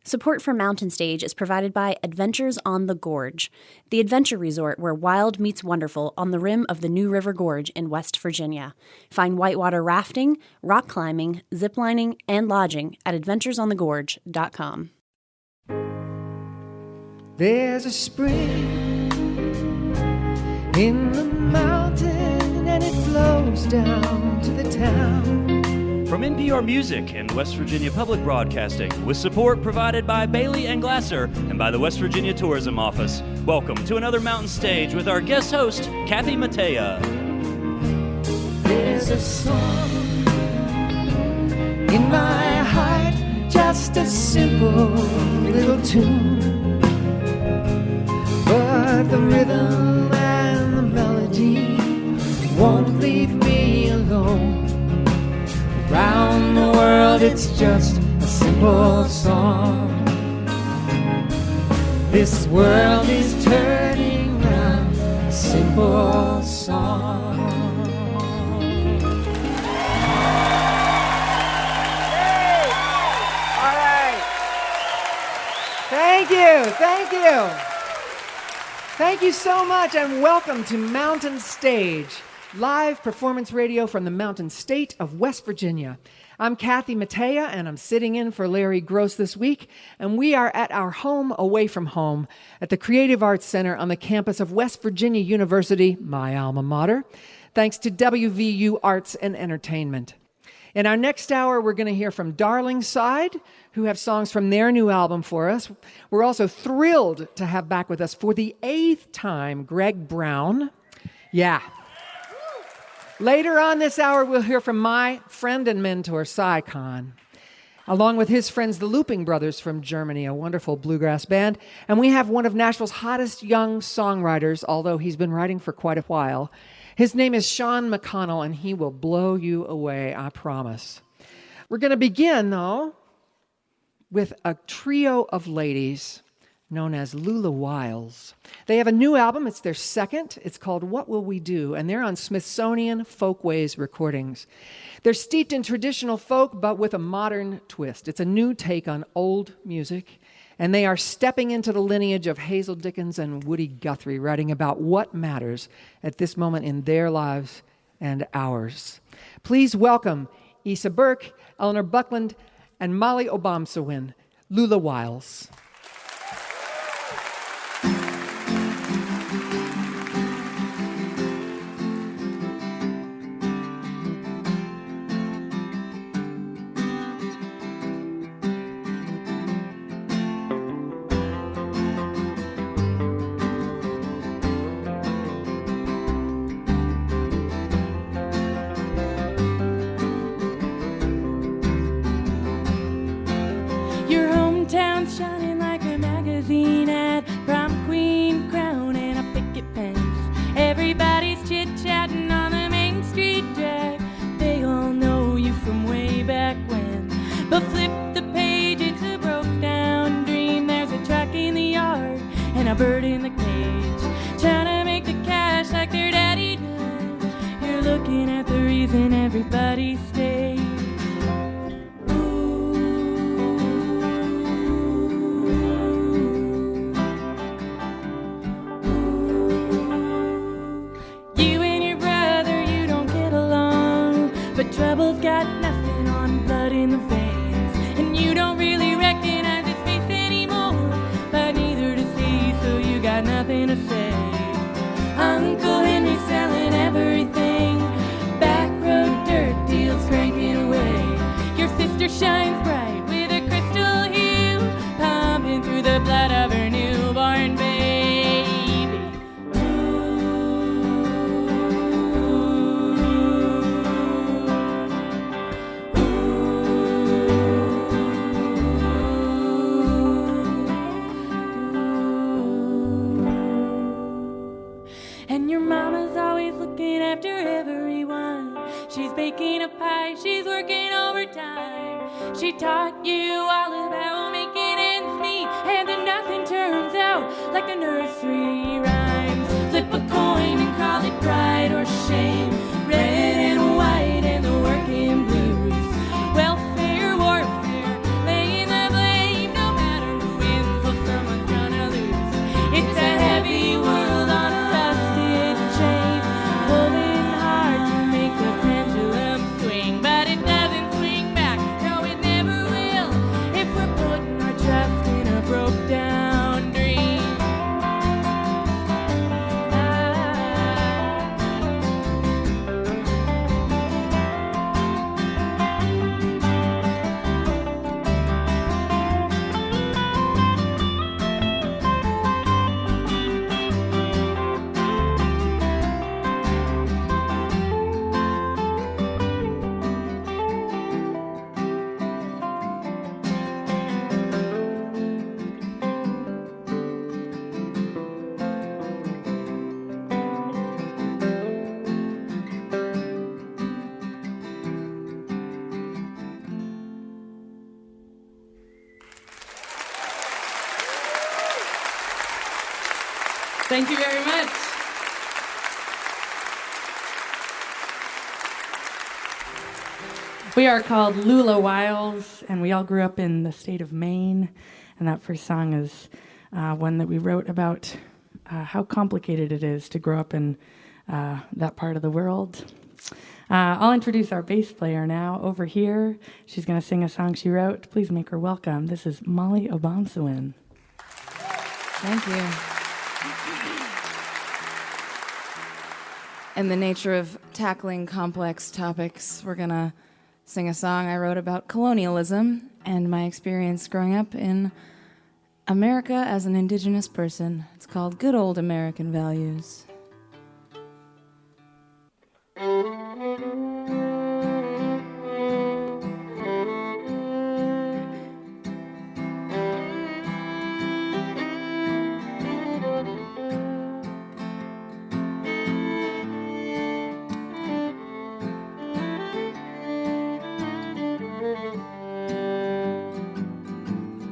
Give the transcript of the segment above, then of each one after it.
Support for Mountain Stage is provided by Adventures on the Gorge, the adventure resort where wild meets wonderful on the rim of the New River Gorge in West Virginia. Find whitewater rafting, rock climbing, ziplining, and lodging at adventuresonthegorge.com. There's a spring in the mountain and it flows down to the town. From NPR Music and West Virginia Public Broadcasting, with support provided by Bailey & Glasser and by the West Virginia Tourism Office, welcome to another Mountain Stage with our guest host, Kathy Mattea. There's a song in my heart, just a simple little tune, but the rhythm and the melody won't leave me alone. Around the world it's just a simple song. This world is turning round, a simple song. Yay! All right. Thank you, thank you. Thank you so much and welcome to Mountain Stage, live performance radio from the Mountain State of West Virginia. I'm Kathy Mattea, and I'm sitting in for Larry Gross this week, and we are at our home away from home at the Creative Arts Center on the campus of West Virginia University, my alma mater, thanks to WVU Arts and Entertainment. In our next hour, we're going to hear from Darlingside, who have songs from their new album for us. We're also thrilled to have back with us for the 8th time Greg Brown. Yeah. Later on this hour, we'll hear from my friend and mentor, Kahn, along with his friends, the Looping Brothers from Germany, a wonderful bluegrass band. And we have one of Nashville's hottest young songwriters, although he's been writing for quite a while. His name is Sean McConnell, and he will blow you away, I promise. We're going to begin, though, with a trio of ladies known as Lula Wiles. They have a new album. It's their second. It's called What Will We Do? And they're on Smithsonian Folkways Recordings. They're steeped in traditional folk, but with a modern twist. It's a new take on old music. And they are stepping into the lineage of Hazel Dickens and Woody Guthrie, writing about what matters at this moment in their lives and ours. Please welcome Isa Burke, Eleanor Buckland, and Molly Obamsawin, Lula Wiles. Shining like a magazine ad, prom queen crown and a picket fence. Everybody's chit-chatting on the Main Street Jack. They all know you from way back when. But flip the page, it's a broke-down dream. There's a truck in the yard and a bird in the cage, trying to make the cash like their daddy does. You're looking at the reason everybody stays. But trouble's got nothing on blood in the veins, and you don't really recognize his face anymore, but neither does he, so you got nothing to say. Uncle Henry's selling everything, back road dirt deals cranking away. Your sister shines bright with a crystal hue, pumping through the blood of her newborn baby. And your mama's always looking after everyone. She's baking a pie, she's working overtime. She taught you all about making ends meet, and then nothing turns out like the nursery rhymes. Flip a coin and call it pride or shame, red and white and the working blues. Welfare, warfare, laying the blame, no matter Thank you very much. We are called Lula, Wiles, and we all grew up in the state of Maine. And that first song is one that we wrote about how complicated it is to grow up in that part of the world. I'll introduce our bass player now over here. She's going to sing a song she wrote. Please make her welcome. This is Molly Obomsawin. Thank you. In the nature of tackling complex topics, we're going to sing a song I wrote about colonialism and my experience growing up in America as an indigenous person. It's called Good Old American Values.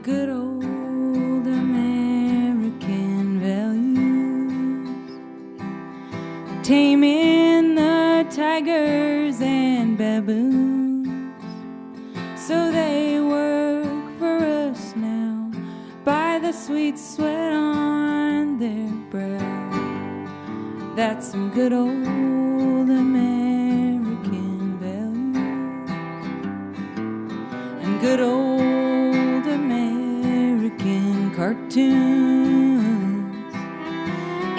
Good old American values, taming the tigers and baboons, so they work for us now by the sweet sweat on their brow. That's some good old American values, and good old American cartoons,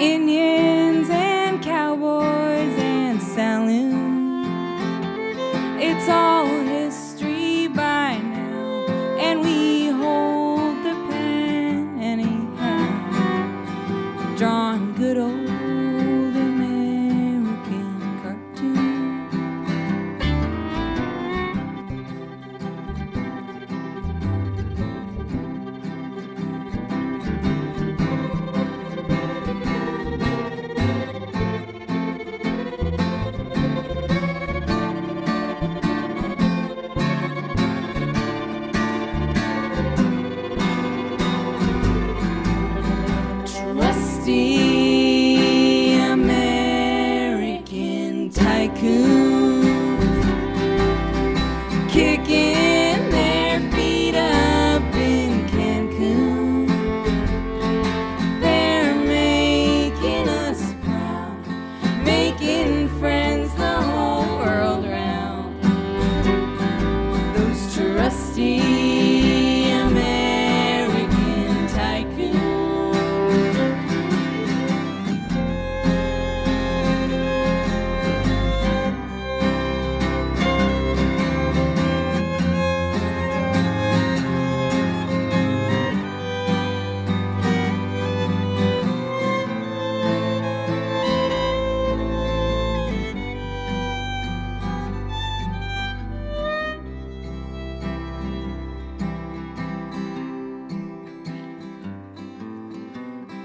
Indians and cowboys and saloons. It's all history by now, and we hold the pen anyhow, drawing good old American cartoons. Trusty American tycoons, kicking their feet up in Cancun. They're making us proud, making friends the whole world round. Those trusty American tycoons.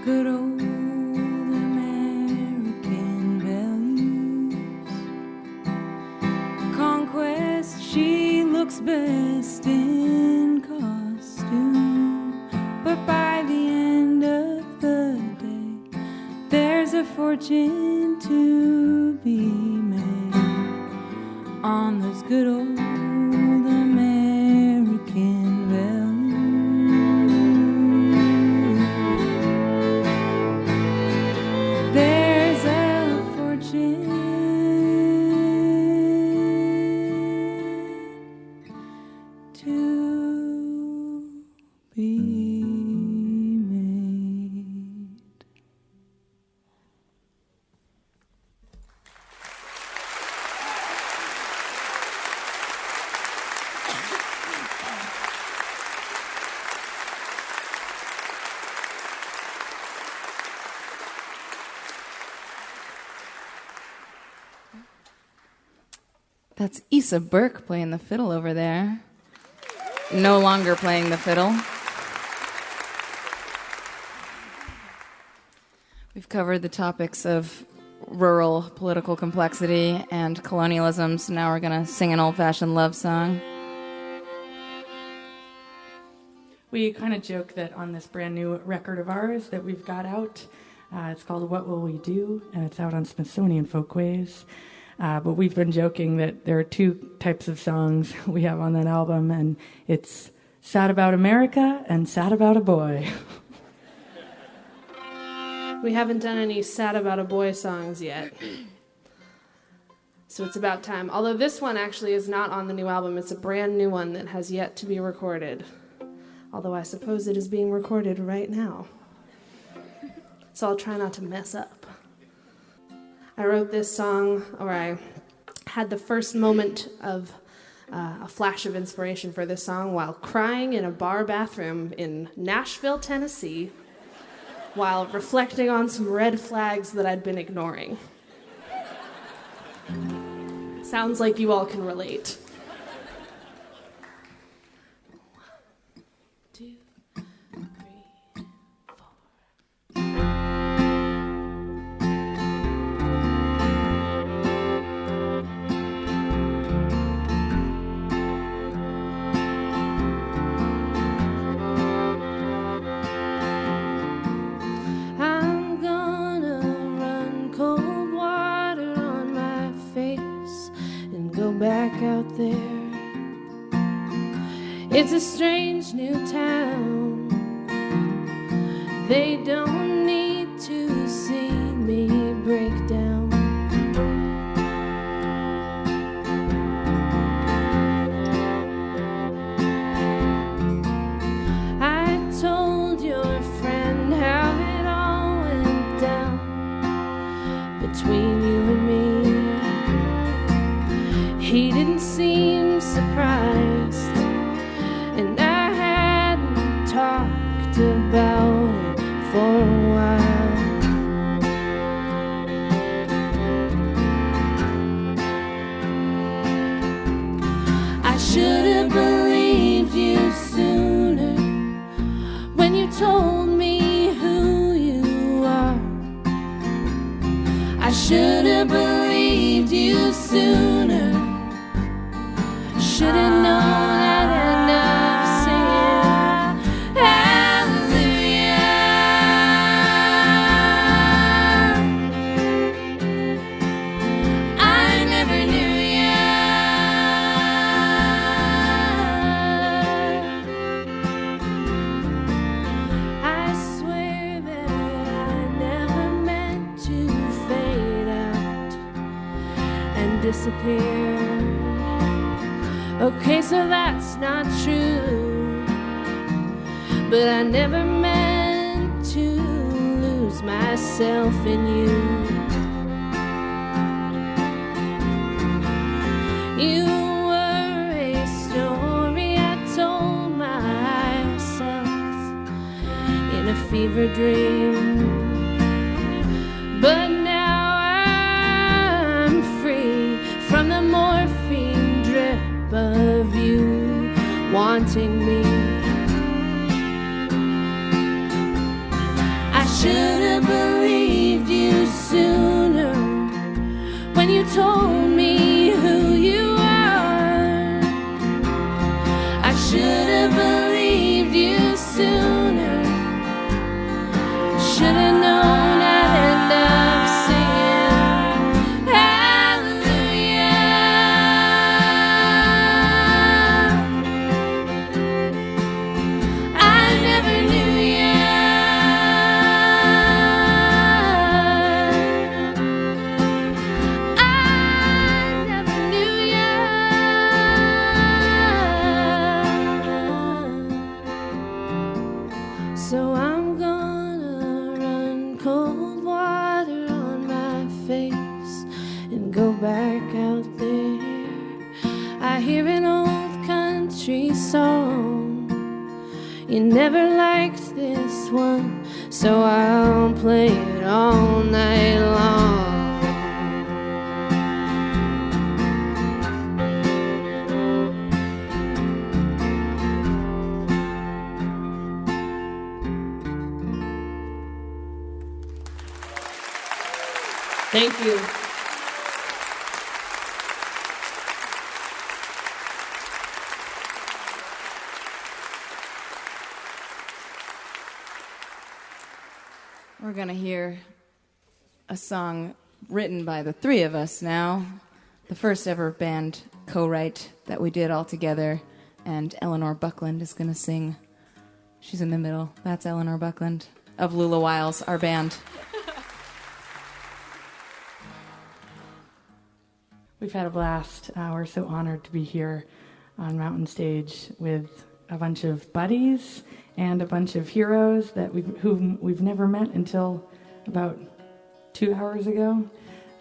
Good old American values. Conquest, she looks best in costume, but by the end of the day, there's a fortune to be made on those good old American values. There's a fortune to be made. That's Issa Burke playing the fiddle over there. No longer playing the fiddle. We've covered the topics of rural political complexity and colonialism, so now we're going to sing an old-fashioned love song. We kind of joke that on this brand new record of ours that we've got out, It's called What Will We Do, and it's out on Smithsonian Folkways. But we've been joking that there are two types of songs we have on that album, and it's Sad About America and Sad About a Boy. We haven't done any Sad About a Boy songs yet. So it's about time. Although this one actually is not on the new album. It's a brand new one that has yet to be recorded. Although I suppose it is being recorded right now. So I'll try not to mess up. I wrote this song, or I had the first moment of a flash of inspiration for this song while crying in a bar bathroom in Nashville, Tennessee, while reflecting on some red flags that I'd been ignoring. Sounds like you all can relate. 1, 2, 3, 4. I'm gonna run cold water on my face and go back out there. It's a strange new town. They don't need to see me break down. I told your friend how it all went down between you and me. He didn't seem surprised, and I hadn't talked about it for a while. I should have believed you sooner when you told me who you are. I should have believed you sooner. Should have known I'd end up singing Hallelujah. I never knew ya. I swear that I never meant to fade out and disappear. Okay, so that's not true, but I never meant to lose myself in you. You were a story I told myself in a fever dream, but now I'm free from the morphine drip of you wanting me. I should have believed you sooner when you told me who you are. I should have believed you sooner. Should have known I'd end up singing Hallelujah. I never knew ya. I never knew ya. So I'm gonna run cold water on my face and go back out there. I hear an old country song. You never liked this one, so I'll play it all night long. Thank you. We're going to hear a song written by the three of us now. The first ever band co-write that we did all together. And Eleanor Buckland is going to sing. She's in the middle. That's Eleanor Buckland of Lula Wiles, our band. We've had a blast. We're so honored to be here on Mountain Stage with a bunch of buddies and a bunch of heroes whom we've never met until about 2 hours ago.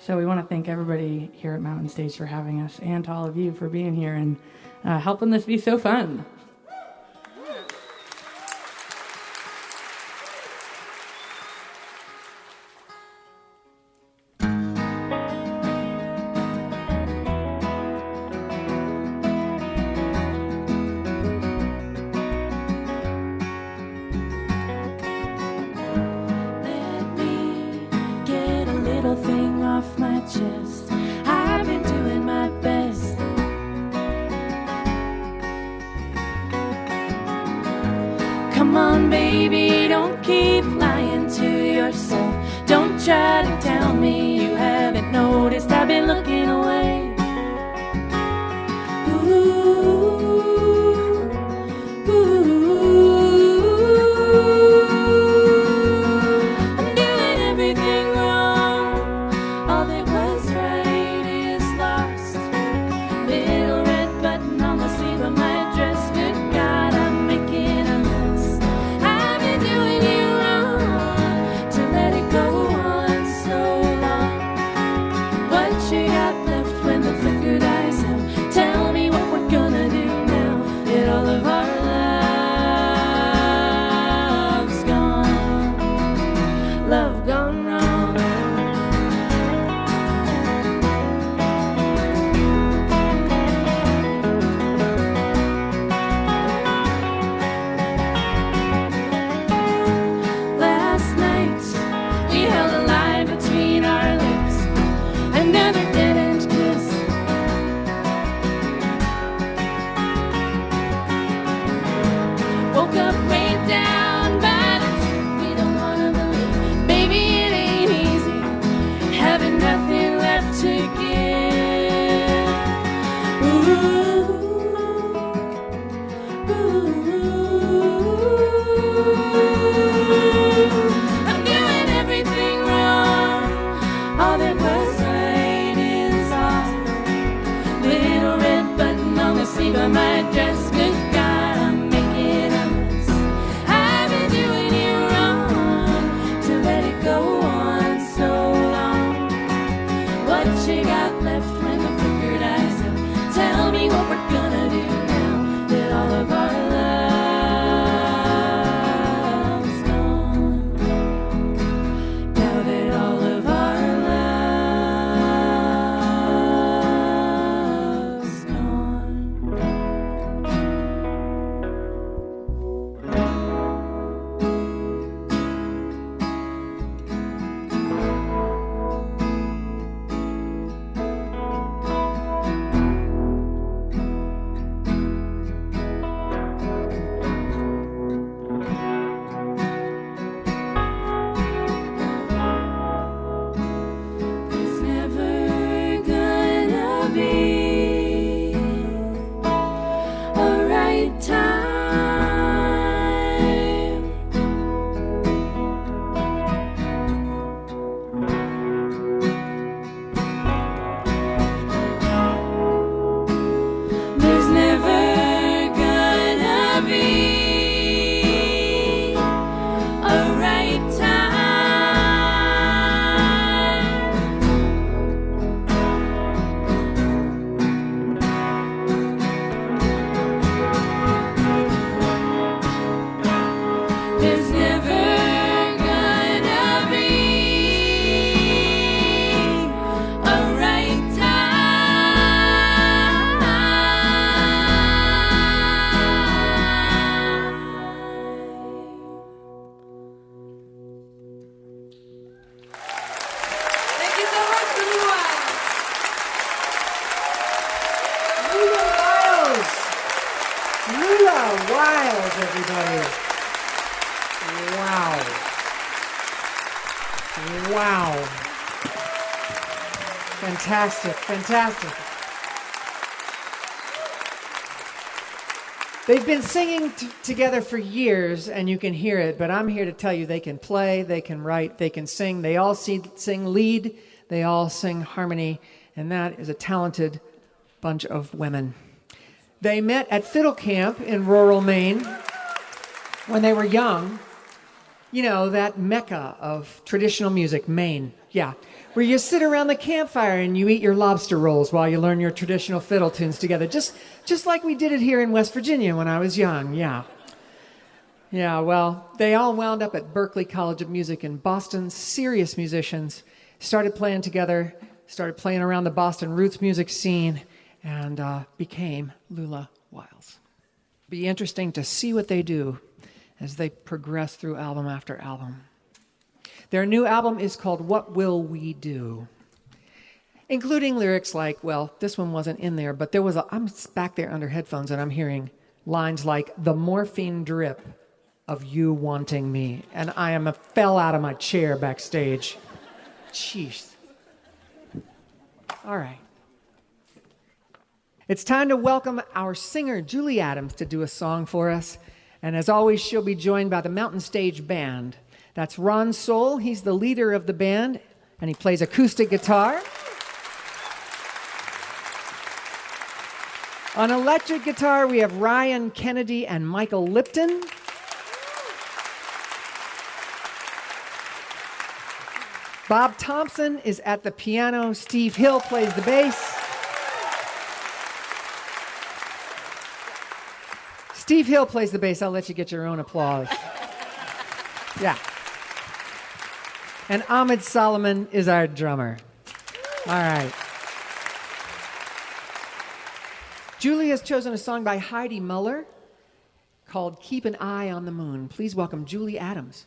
So we want to thank everybody here at Mountain Stage for having us, and to all of you for being here and helping this be so fun. Come on, baby, don't keep lying to yourself. Don't try to tell me you haven't noticed I've been looking away. I'm doing everything wrong. All that was right is lost. Little red button on the sleeve of my dress. Good God, I'm making a mess. I've been doing you wrong to let it go on so long. What you got left when the flicker dies out? Tell me what we're gonna do now that all of our love's gone. Love gone wrong. Last night we held a line between our lips, another dead-end kiss. Woke up way down by the truth we don't wanna believe. Baby, it ain't easy having nothing left to give. I'm doing everything wrong. All that was right is off. Little red button on the sleeve of my dress. Good God, I'm making a mess. I've been doing you wrong to let it go on so long. What you got left when the flicker dies out? Tell me what we're gonna do now that all of our love's gone. Now that all of our love's gone. There's never gonna be a right time. There's never gonna be a right time. There's never gonna be a right Thank you so much, Lula. Lula Wiles. Lula Wiles, everybody. Wow. Fantastic, fantastic. They've been singing together for years, and you can hear it, but I'm here to tell you they can play, they can write, they can sing. They all sing lead, they all sing harmony, and that is a talented bunch of women. They met at fiddle camp in rural Maine when they were young. You know, that mecca of traditional music, Maine, yeah, where you sit around the campfire and you eat your lobster rolls while you learn your traditional fiddle tunes together, just like we did it here in West Virginia when I was young, yeah. Yeah, well, they all wound up at Berklee College of Music in Boston, serious musicians, started playing together, started playing around the Boston roots music scene, and became Lula Wiles. Be interesting to see what they do as they progress through album after album. Their new album is called What Will We Do? Including lyrics like, well, this one wasn't in there, but I'm back there under headphones and I'm hearing lines like, the morphine drip of you wanting me. And I fell out of my chair backstage. Jeez. All right. It's time to welcome our singer, Julie Adams, to do a song for us. And as always, she'll be joined by the Mountain Stage Band. That's Ron Soul. He's the leader of the band, and he plays acoustic guitar. On electric guitar, we have Ryan Kennedy and Michael Lipton. Bob Thompson is at the piano. Steve Hill plays the bass. Steve Hill plays the bass. I'll let you get your own applause. Yeah. And Ahmed Solomon is our drummer. All right. Julie has chosen a song by Heidi Muller called Keep an Eye on the Moon. Please welcome Julie Adams.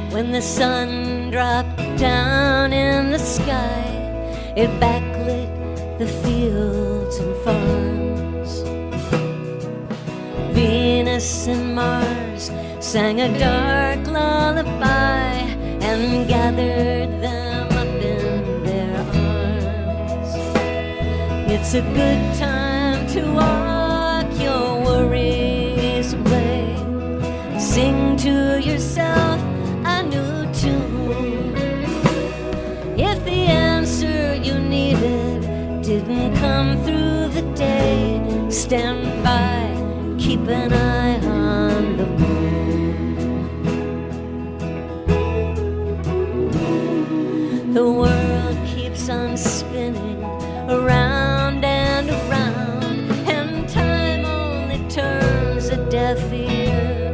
When the sun dropped down in the sky, it backlit the fields and farms. Venus and Mars sang a dark lullaby and gathered them up in their arms. It's a good time to walk your worries away. Sing to yourself a new tune. If the answer you needed didn't come through the day, stand by, keep an eye on the moon. The world keeps on spinning around and around, and time only turns a deaf ear.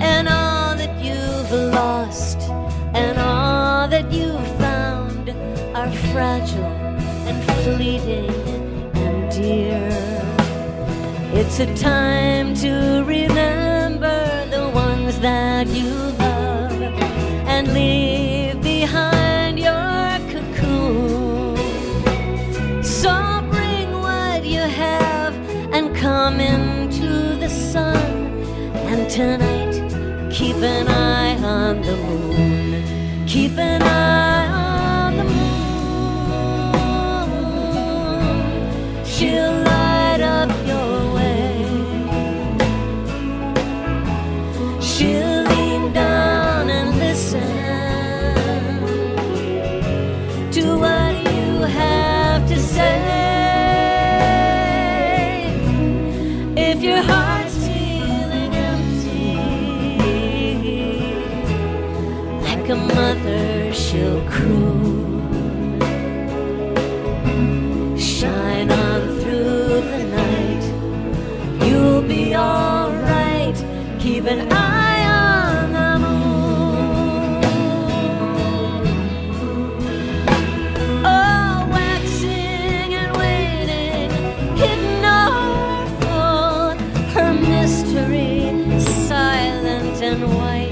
And all that you've lost and all that you've found are fragile and fleeting and dear. It's a time to remember the ones that you love and leave behind your cocoon. So bring what you have and come into the sun. And tonight, keep an eye on the moon. Keep an eye on the moon. She'll light up your way. She'll lean down and listen to what you have to say. If your heart's feeling empty, like a mother she'll croon. Shine on through the night, you'll be alright. Keep an eye on the moon. Oh, waxing and waiting, hidden or full, her mystery silent and white.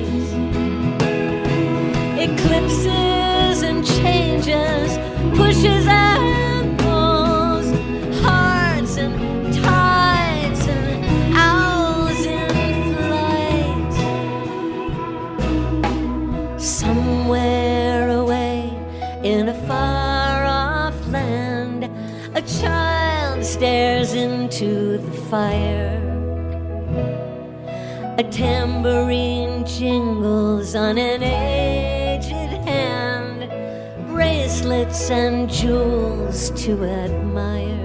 fire. A tambourine jingles on an aged hand, bracelets and jewels to admire.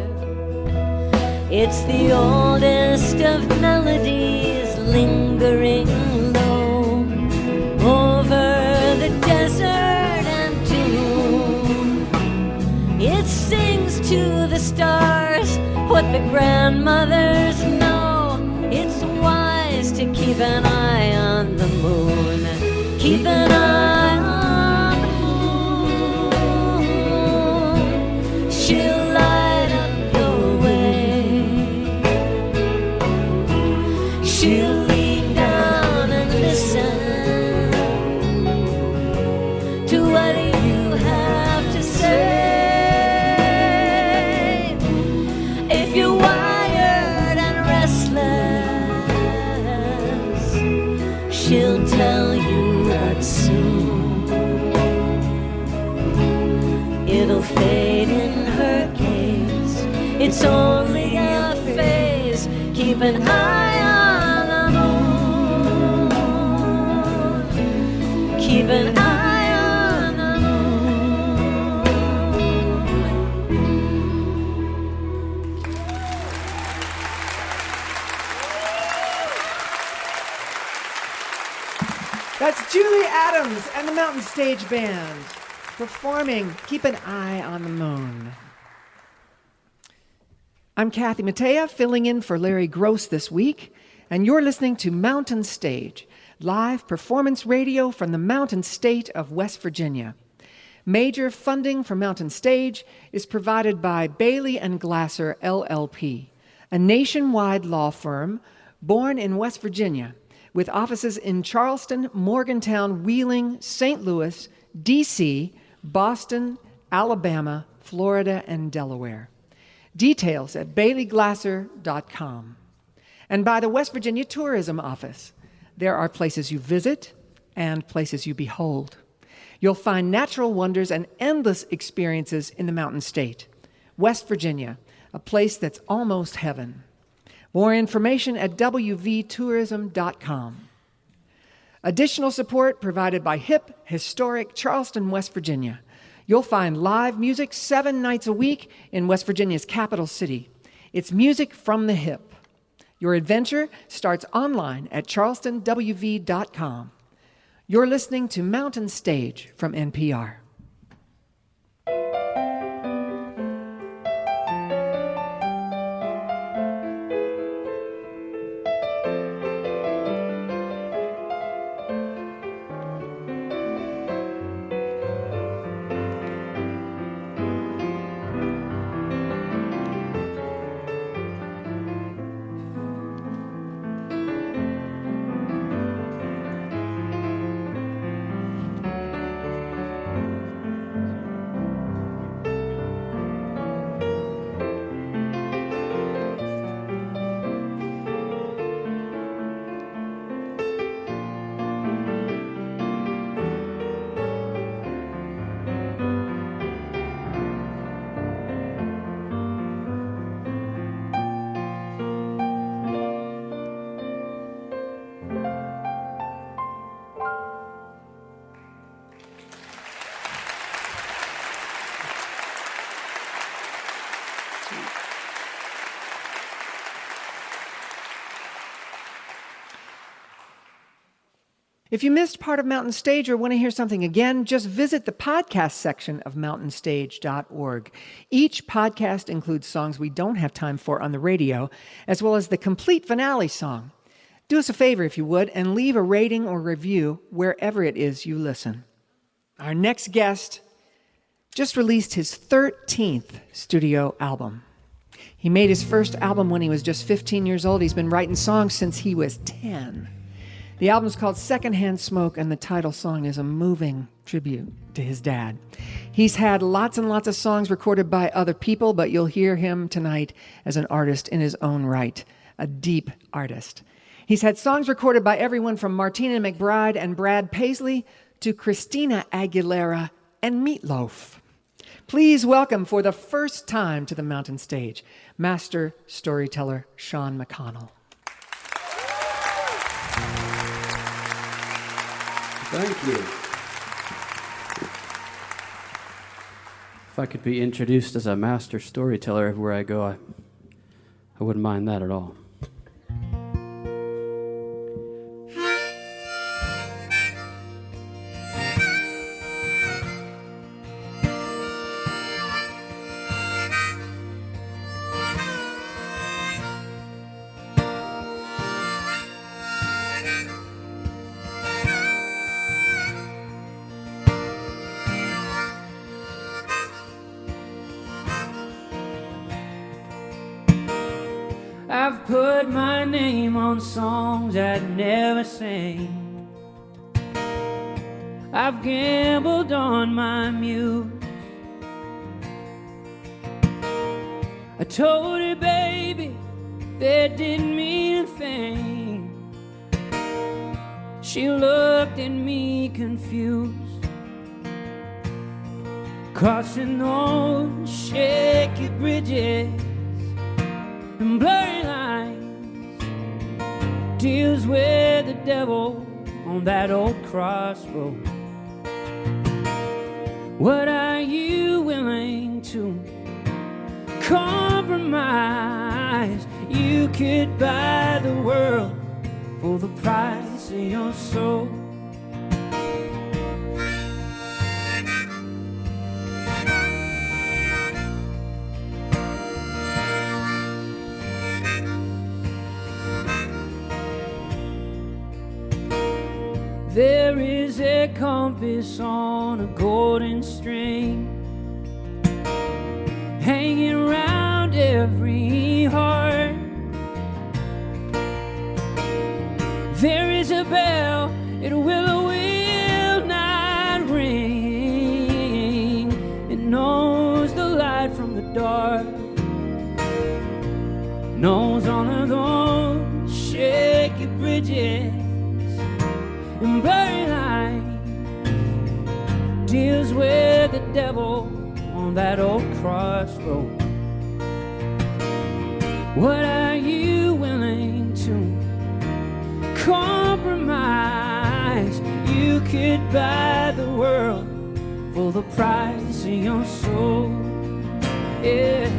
It's the oldest of melodies lingering low over the desert and dune. It sings to the stars what the grandmothers know. It's wise to keep an eye on the moon. Keep an eye on the moon. She'll light up your way. She'll lean down and listen to what you have to say. If you're wired and restless, she'll tell you that soon it'll fade in her gaze. It's only a phase. Keep an eye on the moon. Keep an eye on the moon. That's Julie Adams and the Mountain Stage Band performing Keep an Eye on the Moon. I'm Kathy Mattea, filling in for Larry Gross this week, and you're listening to Mountain Stage, live performance radio from the Mountain State of West Virginia. Major funding for Mountain Stage is provided by Bailey and Glasser, LLP, a nationwide law firm born in West Virginia, with offices in Charleston, Morgantown, Wheeling, St. Louis, D.C., Boston, Alabama, Florida, and Delaware. Details at baileyglasser.com. And by the West Virginia Tourism Office. There are places you visit and places you behold. You'll find natural wonders and endless experiences in the Mountain State. West Virginia, a place that's almost heaven. More information at wvtourism.com. Additional support provided by hip, historic Charleston, West Virginia. You'll find live music 7 nights a week in West Virginia's capital city. It's music from the hip. Your adventure starts online at charlestonwv.com. You're listening to Mountain Stage from NPR. If you missed part of Mountain Stage or want to hear something again, just visit the podcast section of mountainstage.org. Each podcast includes songs we don't have time for on the radio, as well as the complete finale song. Do us a favor, if you would, and leave a rating or review wherever it is you listen. Our next guest just released his 13th studio album. He made his first album when he was just 15 years old. He's been writing songs since he was 10. The album's called Secondhand Smoke, and the title song is a moving tribute to his dad. He's had lots and lots of songs recorded by other people, but you'll hear him tonight as an artist in his own right, a deep artist. He's had songs recorded by everyone from Martina McBride and Brad Paisley to Christina Aguilera and Meatloaf. Please welcome for the first time to the Mountain Stage, master storyteller Sean McConnell. Thank you. If I could be introduced as a master storyteller everywhere I go, I wouldn't mind that at all. I've put my name on songs I'd never sing. I've gambled on my muse. I told her, baby, that didn't mean a thing. She looked at me confused. Crossing those shaky bridges and blurry lines, deals with the devil on that old crossroad. What are you willing to compromise? You could buy the world for the price of your soul. There is a compass on a golden string, hanging around every heart. There is a bell, it will not ring. It knows the light from the dark, knows all of those shaky bridges and blurry lines, deals with the devil on that old crossroad. What are you willing to compromise? You could buy the world for the price of your soul. Yeah.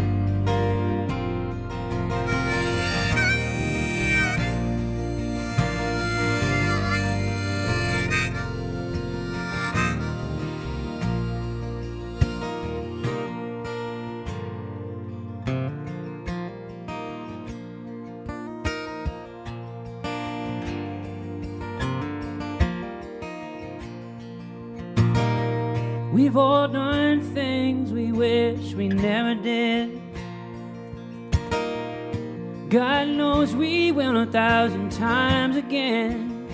We've all done things we wish we never did. God knows we will 1,000 times again.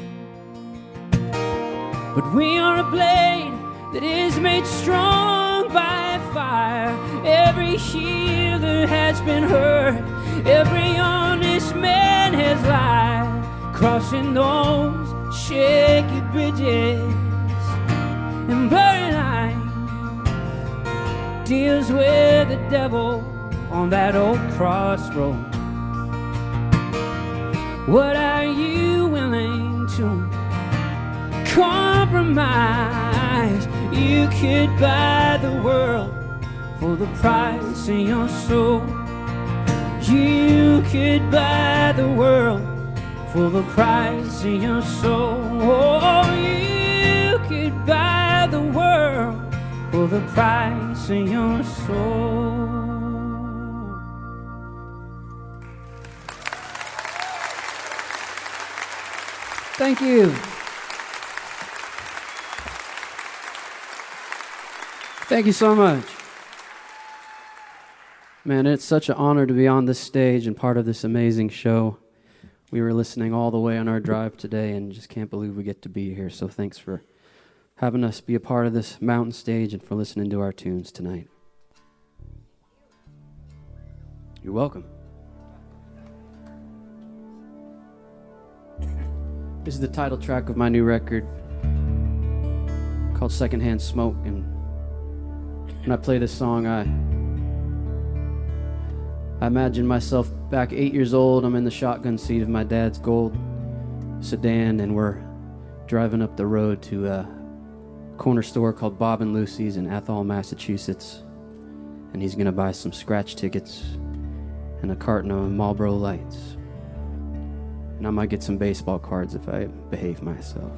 But we are a blade that is made strong by fire. Every healer has been hurt, every honest man has lied, crossing those shaky bridges and blurry lines, deals with the devil on that old crossroad. What are you willing to compromise? You could buy the world for the price of your soul. You could buy the world for the price of your soul. Oh, you could buy the world for the price of your soul. Thank you. Thank you so much. Man, it's such an honor to be on this stage and part of this amazing show. We were listening all the way on our drive today and just can't believe we get to be here. So thanks for having us be a part of this mountain stage and for listening to our tunes tonight. You're welcome. This is the title track of my new record called Secondhand Smoke, and When I play this song, I imagine myself back 8 years old. I'm in the shotgun seat of my dad's gold sedan, and we're driving up the road to a corner store called Bob and Lucy's in Athol, Massachusetts. And he's gonna buy some scratch tickets and a carton of Marlboro Lights. And I might get some baseball cards if I behave myself.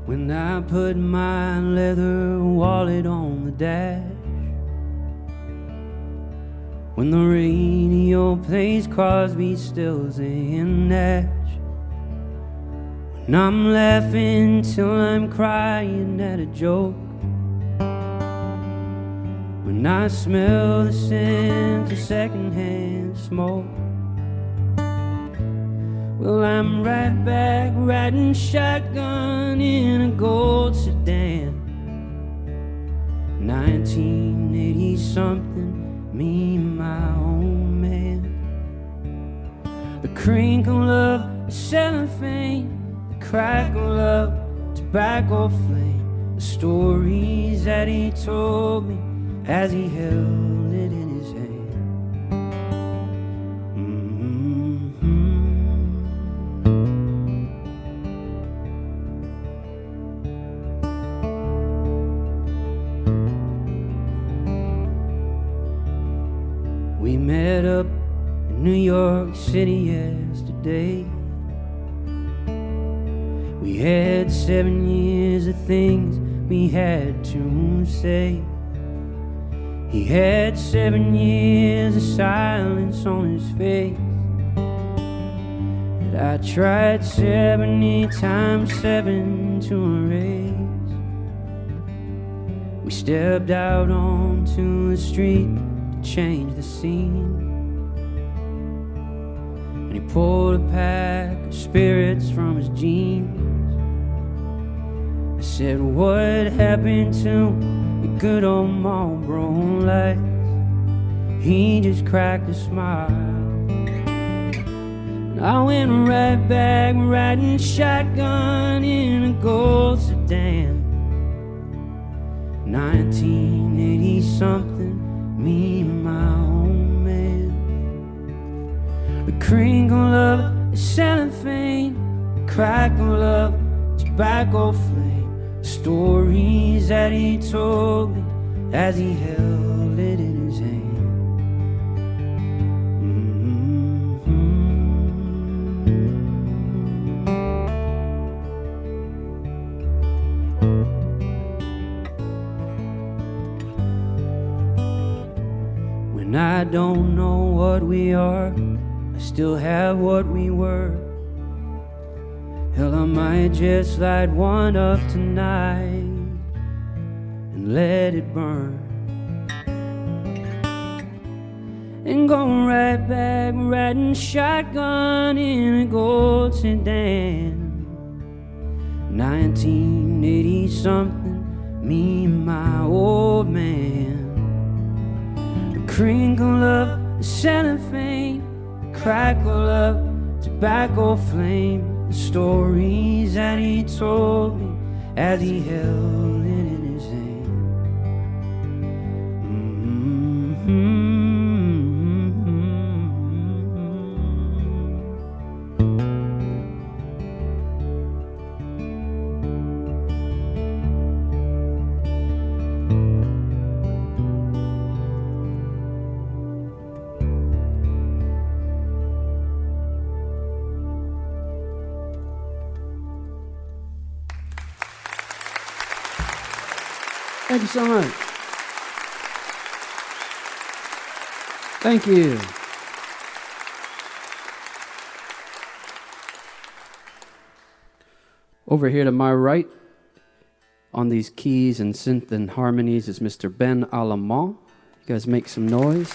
When I put my leather wallet on the dash, when the radio plays Crosby, Stills and Nash, when I'm laughing till I'm crying at a joke, when I smell the scent of secondhand smoke, well, I'm right back riding shotgun in a gold sedan. 1980-something, me and my old man. The crinkle of a cellophane, the crackle of tobacco flame, the stories that he told me as he held it in his hand. We met up in New York City yesterday. We had 7 years of things we had to say. He had 7 years of silence on his face that I tried 70 times 7 to erase. We stepped out onto the street, change the scene, and he pulled a pack of spirits from his jeans. I said, what happened to your good old Marlboro Lights? He just cracked a smile, and I went right back riding shotgun in a gold sedan. 1980-something, me and my old man. The crinkle of a cellophane, the crackle of tobacco flame, the stories that he told me as he held it in his hand. I don't know what we are, I still have what we were. Hell, I might just light one up tonight and let it burn, and go right back riding shotgun in a gold sedan. 1980-something, me and my old man. Crinkle of the cellophane, the crackle of tobacco flame, the stories that he told me as he held it in his hand. Thank you so much. Thank you. Over here to my right, on these keys and synth and harmonies, is Mr. Ben Alamont. You guys make some noise.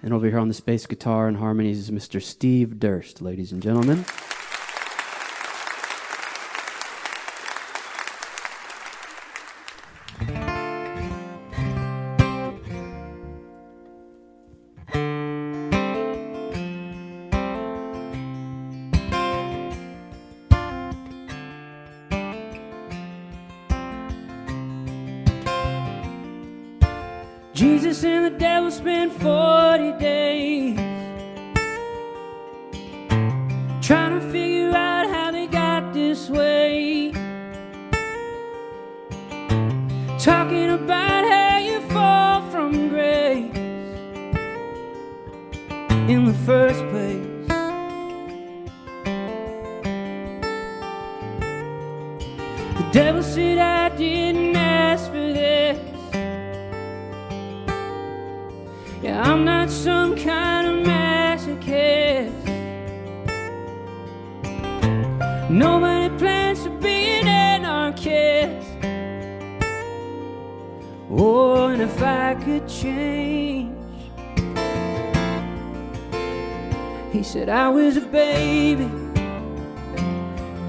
And over here on the bass guitar and harmonies is Mr. Steve Durst, ladies and gentlemen. Jesus and the devil spent 40 days trying to figure out how they got this way, talking about how you fall from grace in the first place. The devil said I didn't ask for this. Yeah, I'm not some kind of masochist. Nobody plans to be an anarchist. Oh, and if I could change, he said I was a baby,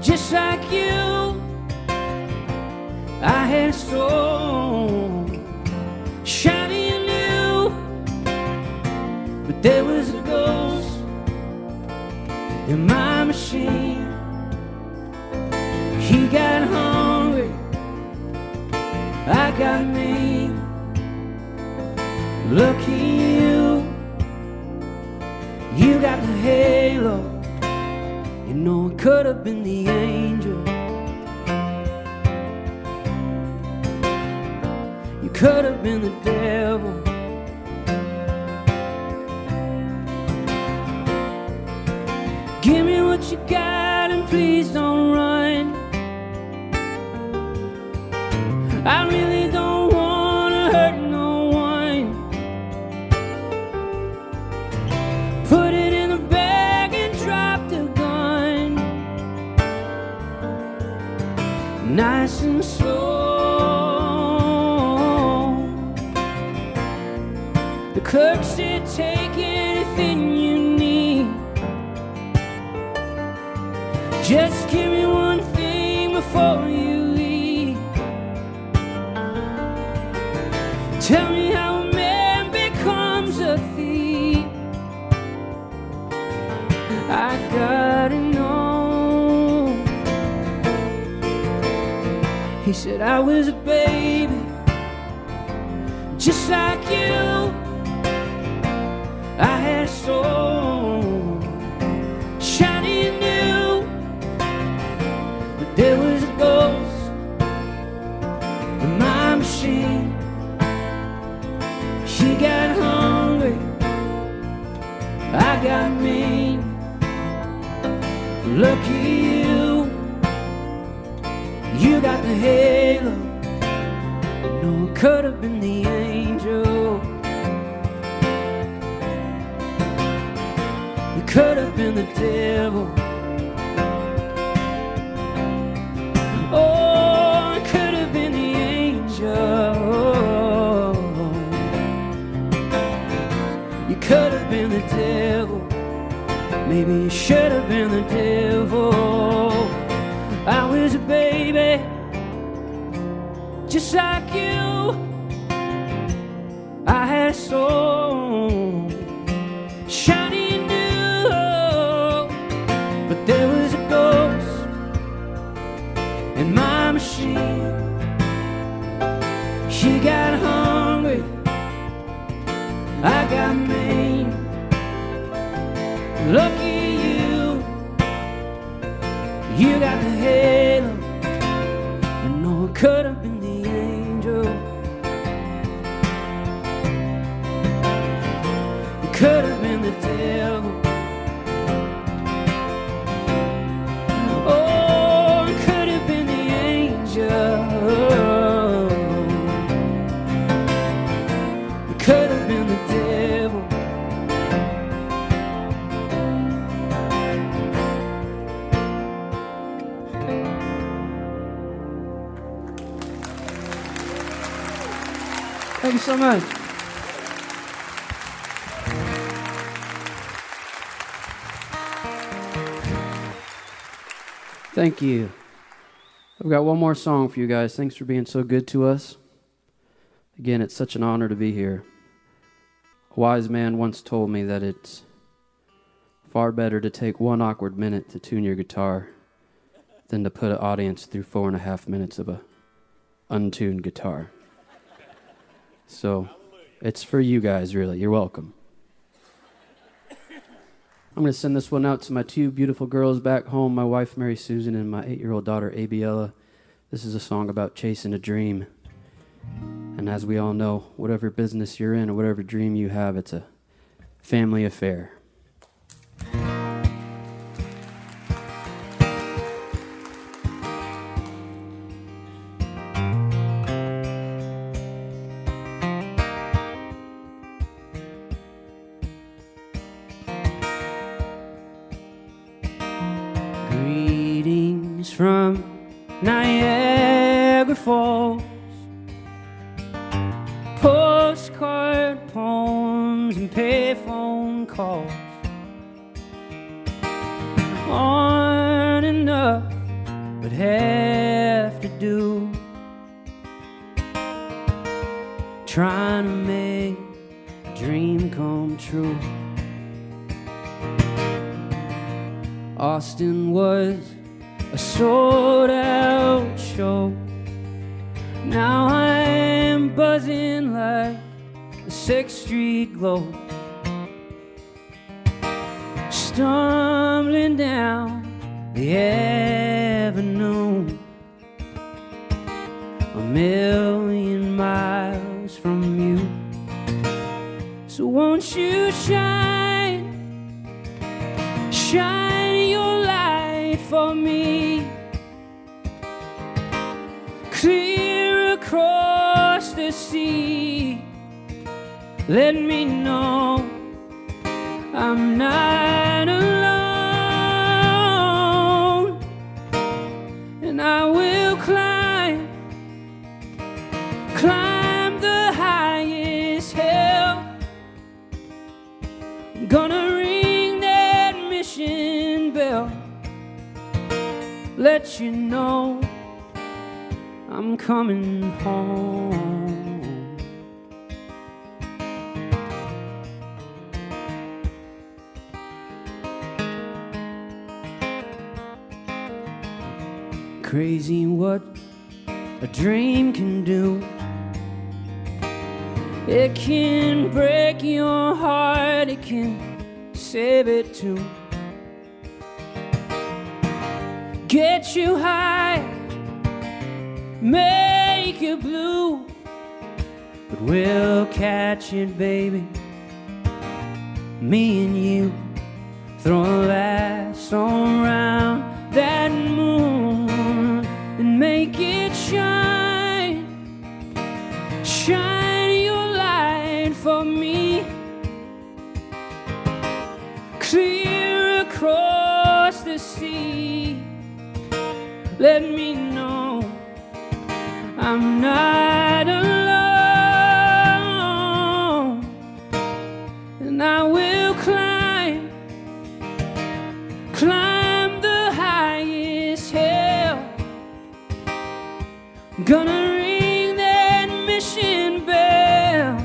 just like you. I had a soul, shiny and new, but there was a ghost in my machine. He got hungry, I got mean. Lucky you got the halo. You know it could have been the angel. You could have been the devil. Give me what you got and please don't run. I really don't want to hurt no one. Put it in a bag and drop the gun, nice and slow. The clerk said take anything you need. Just give me one thing before you leave. Tell me how a man becomes a thief. I gotta know. He said I was a baby, just like you. I had a soul, shiny and new, but there was a ghost in my machine. She got hungry, I got mean. Lucky you got the halo. You know it could have been the angel. It could have been the devil. Oh, it could have been the angel. You could have been the devil. Maybe you should have been the devil. I was a baby, just like you. I had a soul, shiny and new, but there was a ghost in my machine. She got hungry, I got mean. Lucky you got the halo. You know it could have been the angel. It could have been the devil. Oh, it could have been the angel. It could have been the devil. Thank you so much. Thank you. I've got one more song for you guys. Thanks for being so good to us. Again, it's such an honor to be here. A wise man once told me that it's far better to take one awkward minute to tune your guitar than to put an audience through 4.5 minutes of a untuned guitar. So it's for you guys, really. You're welcome. I'm going to send this one out to my 2 beautiful girls back home, my wife, Mary Susan, and my 8-year-old daughter, Abiella. This is a song about chasing a dream. And as we all know, whatever business you're in or whatever dream you have, it's a family affair. Greetings from Niagara Falls, postcard poems and payphone calls aren't enough, but have to do, trying to make a dream come true. Austin was a sold-out show. Now I'm buzzing like the 6th Street Globe, stumbling down the avenue, 1,000,000 miles from you. So won't you shine, shine your light for me, clear across the sea. Let me know I'm not alone, and I will climb the highest hill. I'm gonna ring that mission bell, let you know I'm coming home. Crazy what a dream can do. It can break your heart, it can save it too. Get you high, make you blue, but we'll catch it, baby, me and you. Throw a lasso around that moon and make it shine, shine your light for me, clear across the sea. Let me know I'm not alone, and I will climb the highest hill. Gonna ring that mission bell,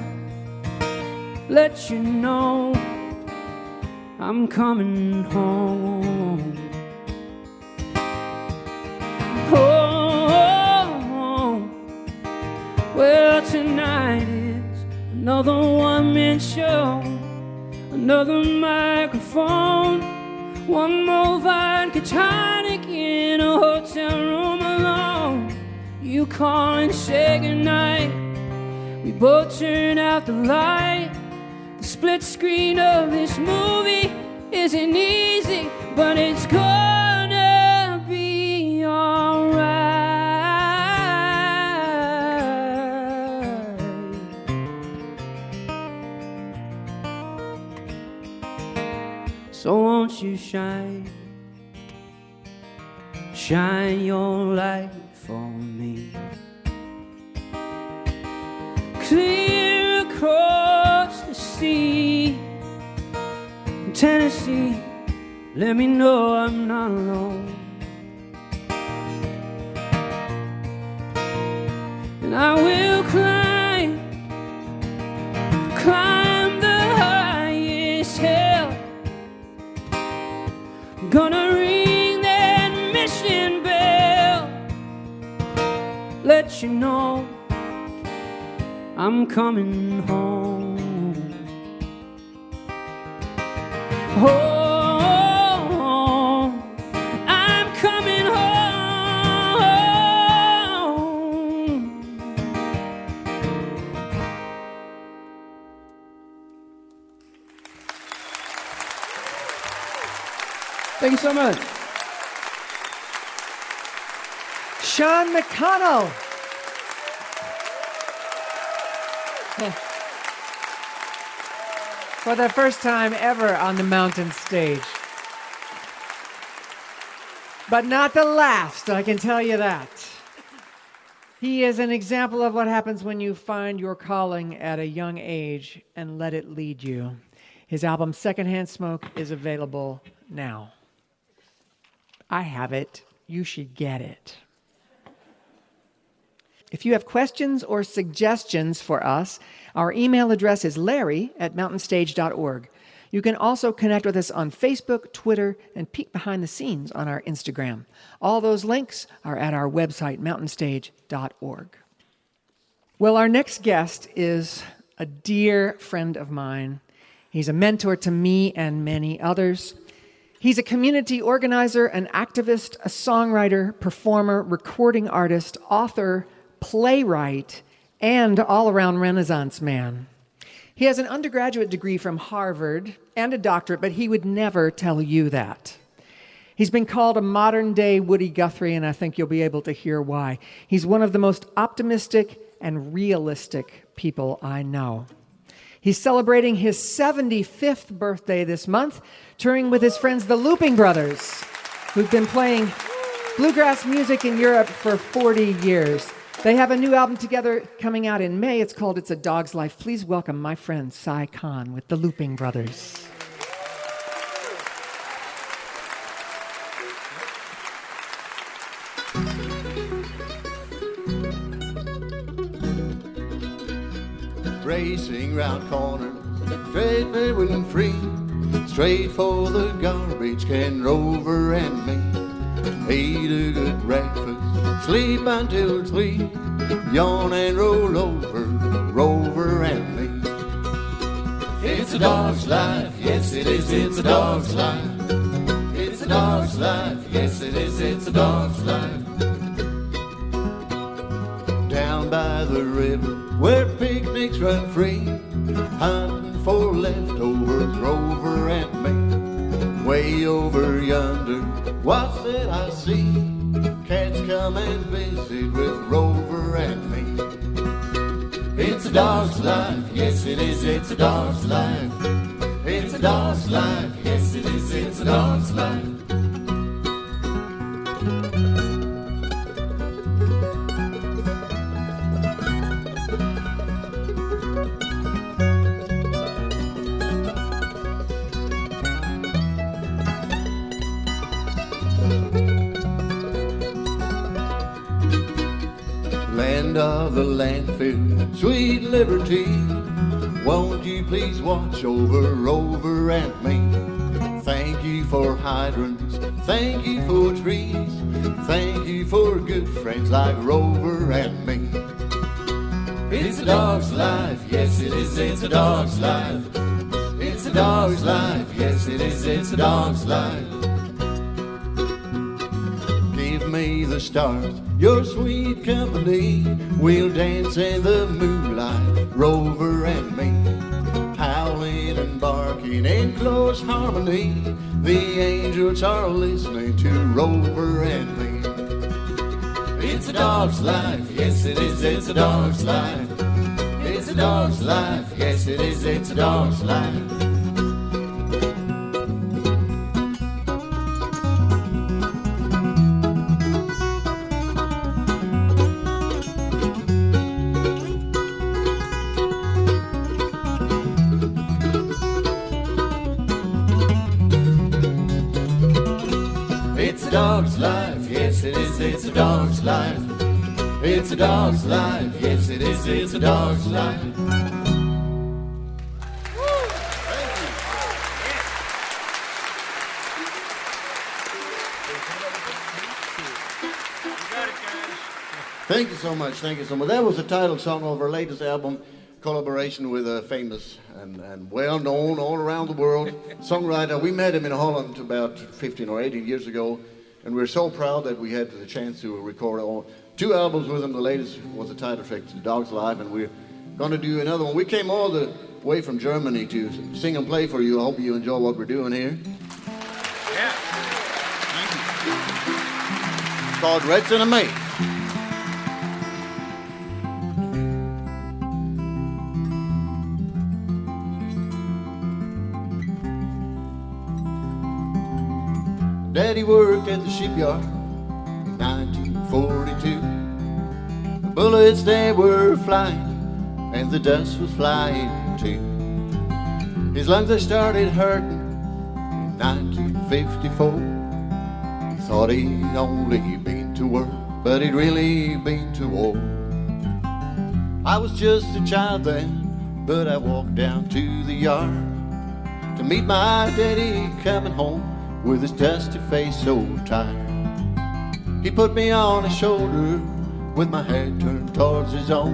let you know I'm coming home. Oh, well, tonight is another one-man show, another microphone, one more vodka tonic in a hotel room alone. You call and say goodnight, we both turn out the light. The split screen of this movie isn't easy, but it's gonna be alright. So won't you shine, shine your light for me, clear across the sea. In Tennessee, let me know I'm not alone, climb the highest hill. Gonna ring that mission bell, let you know I'm coming home. Oh, I'm coming home. Thanks so much. Sean McConnell. For the first time ever on the Mountain Stage. But not the last, I can tell you that. He is an example of what happens when you find your calling at a young age and let it lead you. His album Secondhand Smoke is available now. I have it. You should get it. If you have questions or suggestions for us, our email address is larry@mountainstage.org. You can also connect with us on Facebook, Twitter, and peek behind the scenes on our Instagram. All those links are at our website, mountainstage.org. Well, our next guest is a dear friend of mine. He's a mentor to me and many others. He's a community organizer, an activist, a songwriter, performer, recording artist, author, playwright, and all-around Renaissance man. He has an undergraduate degree from Harvard and a doctorate, but he would never tell you that. He's been called a modern-day Woody Guthrie, and I think you'll be able to hear why. He's one of the most optimistic and realistic people I know. He's celebrating his 75th birthday this month, touring with his friends, the Looping Brothers, who've been playing bluegrass music in Europe for 40 years. They have a new album together coming out in May. It's called It's a Dog's Life. Please welcome my friend Kahn with the Looping Brothers. Racing round corners, treadmill and free, straight for the garbage can, Rover and me. Eat a good breakfast, sleep until 3, yawn and roll over, Rover and me. It's a dog's life, yes it is, it's a dog's life. It's a dog's life, yes it is, it's a dog's life. Down by the river, where picnics run free, hunting for leftovers, Rover and me. Way over yonder, what's that I see? Cats come and visit with Rover and me. It's a dog's life, yes it is, it's a dog's life. It's a dog's life, yes it is, it's a dog's life. Land of the landfill, sweet liberty, won't you please watch over Rover and me? Thank you for hydrants, thank you for trees, thank you for good friends like Rover and me. It's a dog's life, yes it is, it's a dog's life. It's a dog's life, yes it is, it's a dog's life. Give me the stars, your sweet company, we'll dance in the moonlight, Rover and me. Howling and barking in close harmony, the angels are listening to Rover and me. It's a dog's life, yes it is, it's a dog's life. It's a dog's life, yes it is, it's a dog's life. It's a dog's life, yes it is, it's a dog's life. It's a dog's life, yes it is, it's a dog's life. Thank you so much. Thank you so much. That was the title song of our latest album, collaboration with a famous and well-known all around the world songwriter. We met him in Holland about 15 or 18 years ago, and we're so proud that we had the chance to record 2 albums with him. The latest was the title track to Dog's Life, and we're going to do another one. We came all the way from Germany to sing and play for you. I hope you enjoy what we're doing here. Yeah. Thank you. It's called Reds in a Maze. Daddy worked at the shipyard in 1942. The bullets, they were flying, and the dust was flying too. His lungs, they started hurting in 1954. He thought he'd only been to work, but he'd really been to war. I was just a child then, but I walked down to the yard to meet my daddy coming home with his dusty face so tired. He put me on his shoulder with my head turned towards his own.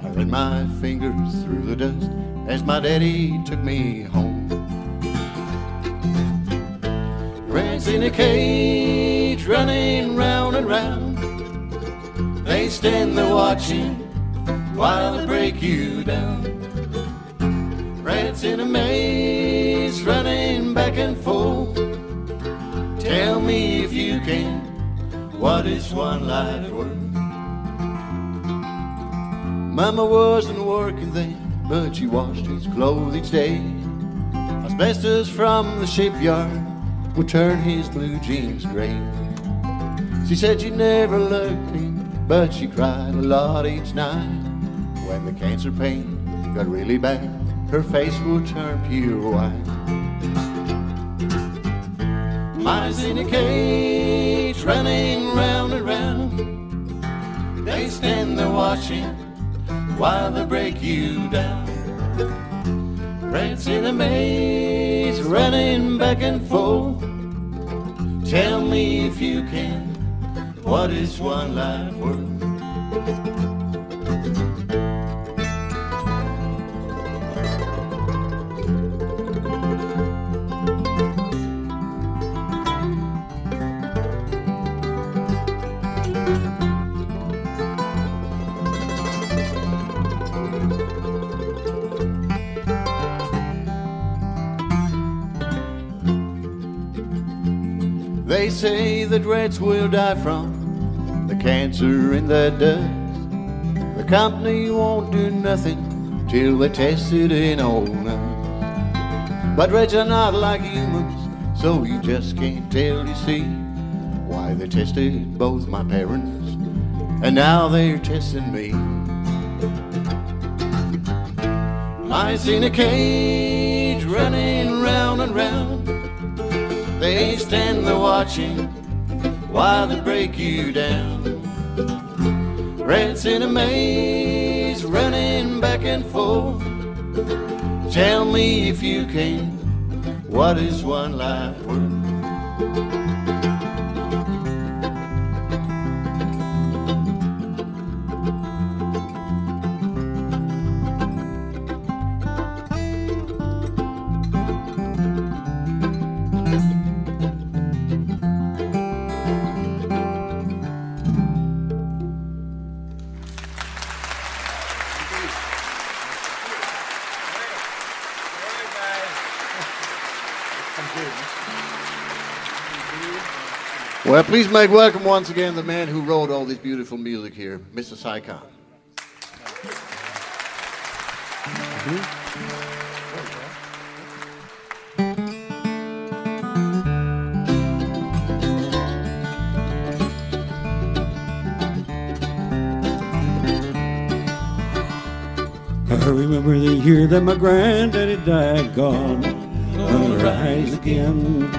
I ran my fingers through the dust as my daddy took me home. Rats in a cage running round and round. They stand there watching while they break you down. Rats in a maze running back and forth. Tell me if you can, what is one life worth? Mama wasn't working then, but she washed his clothes each day. Asbestos from the shipyard would turn his blue jeans gray. She said she never loved him, but she cried a lot each night. When the cancer pain got really bad, her face would turn pure white. Mice in a cage running round and round. They stand there watching while they break you down. Rats in a maze running back and forth. Tell me if you can, what is one life worth? They say that rats will die from the cancer in the dust. The company won't do nothing till they test it in on us. But rats are not like humans, so you just can't tell, you see, why they tested both my parents, and now they're testing me. Mice in a cage running round and round. They stand there watching while they break you down. Rats in a maze running back and forth. Tell me if you can, what is one life worth? Well, please make welcome once again the man who wrote all this beautiful music here, Mr. Kahn. I remember the year that my granddaddy died, gone, gonna rise again.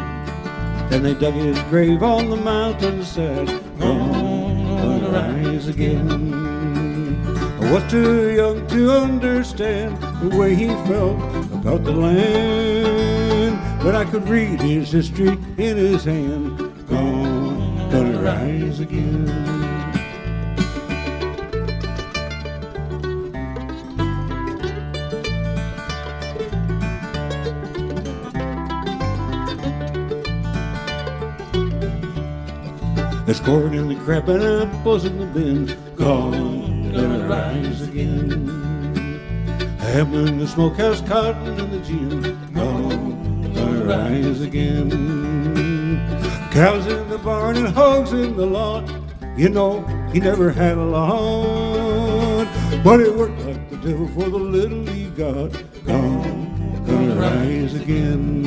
Then they dug his grave on the mountainside, gonna rise again. I was too young to understand the way he felt about the land, but I could read his history in his hand, gonna rise again. There's corn in the crap and apples in the bin. Gone, gonna rise again. Ham in the smokehouse, cotton in the gin. Gone, gonna rise again. Cows in the barn and hogs in the lot. You know, he never had a lot, but it worked like the devil for the little he got. Gone, gonna rise again.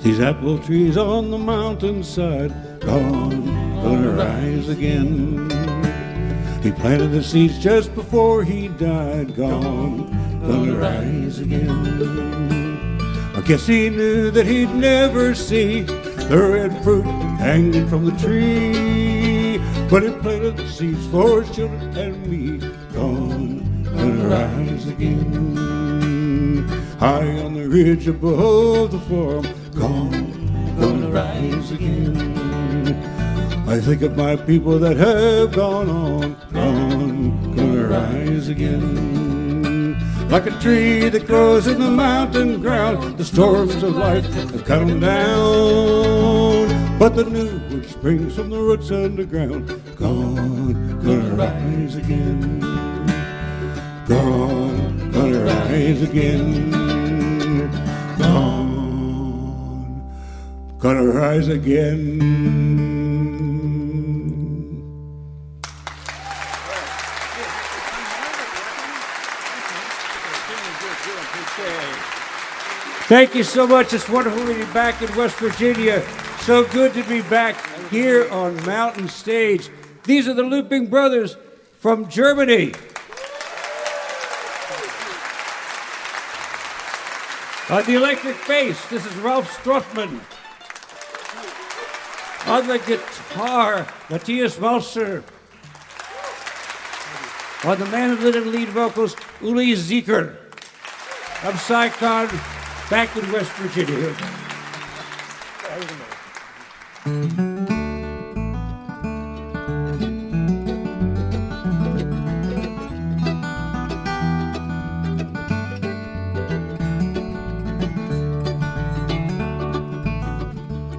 These apple trees on the mountainside, gone, gonna rise again. He planted the seeds just before he died, gone, gonna rise again. I guess he knew that he'd never see the red fruit hanging from the tree, but he planted the seeds for his children and me, gone, gonna rise again. High on the ridge above the farm, gone, gonna rise again. I think of my people that have gone on, gone, gonna rise again. Like a tree that grows in the mountain ground, the storms of life have cut them down, but the new wood springs from the roots underground. Gone, gonna rise again. Gone, gonna rise again. Gone, gonna rise again. Thank you so much. It's wonderful to be back in West Virginia. So good to be back here on Mountain Stage. These are the Looping Brothers from Germany. On the electric bass, this is Ralph Strothmann. On the guitar, Matthias Walser. On the mandolin and lead vocals, Uli Zieker. I'm Kahn, back in West Virginia.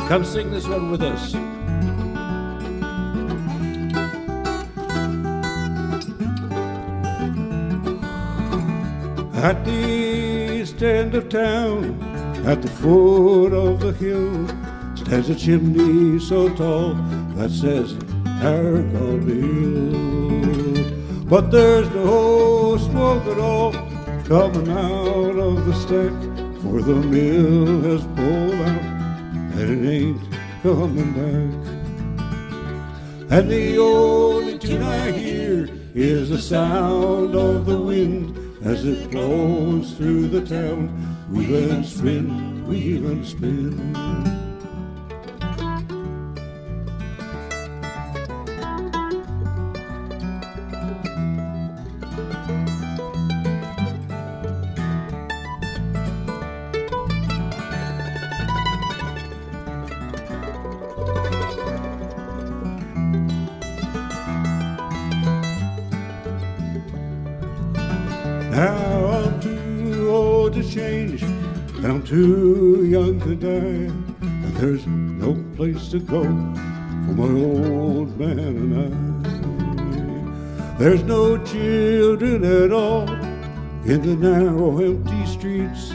Come sing this one with us. At the east end of town, at the foot of the hill, stands a chimney so tall that says Aragon Hill. But there's no smoke at all coming out of the stack, for the mill has pulled out and it ain't coming back. And the only tune I hear is the sound of the wind as it blows through the town. Weave and spin, weave and spin. Now I'm too old to change, and I'm too young to die, and there's no place to go for my old man and I. There's no children at all in the narrow empty streets.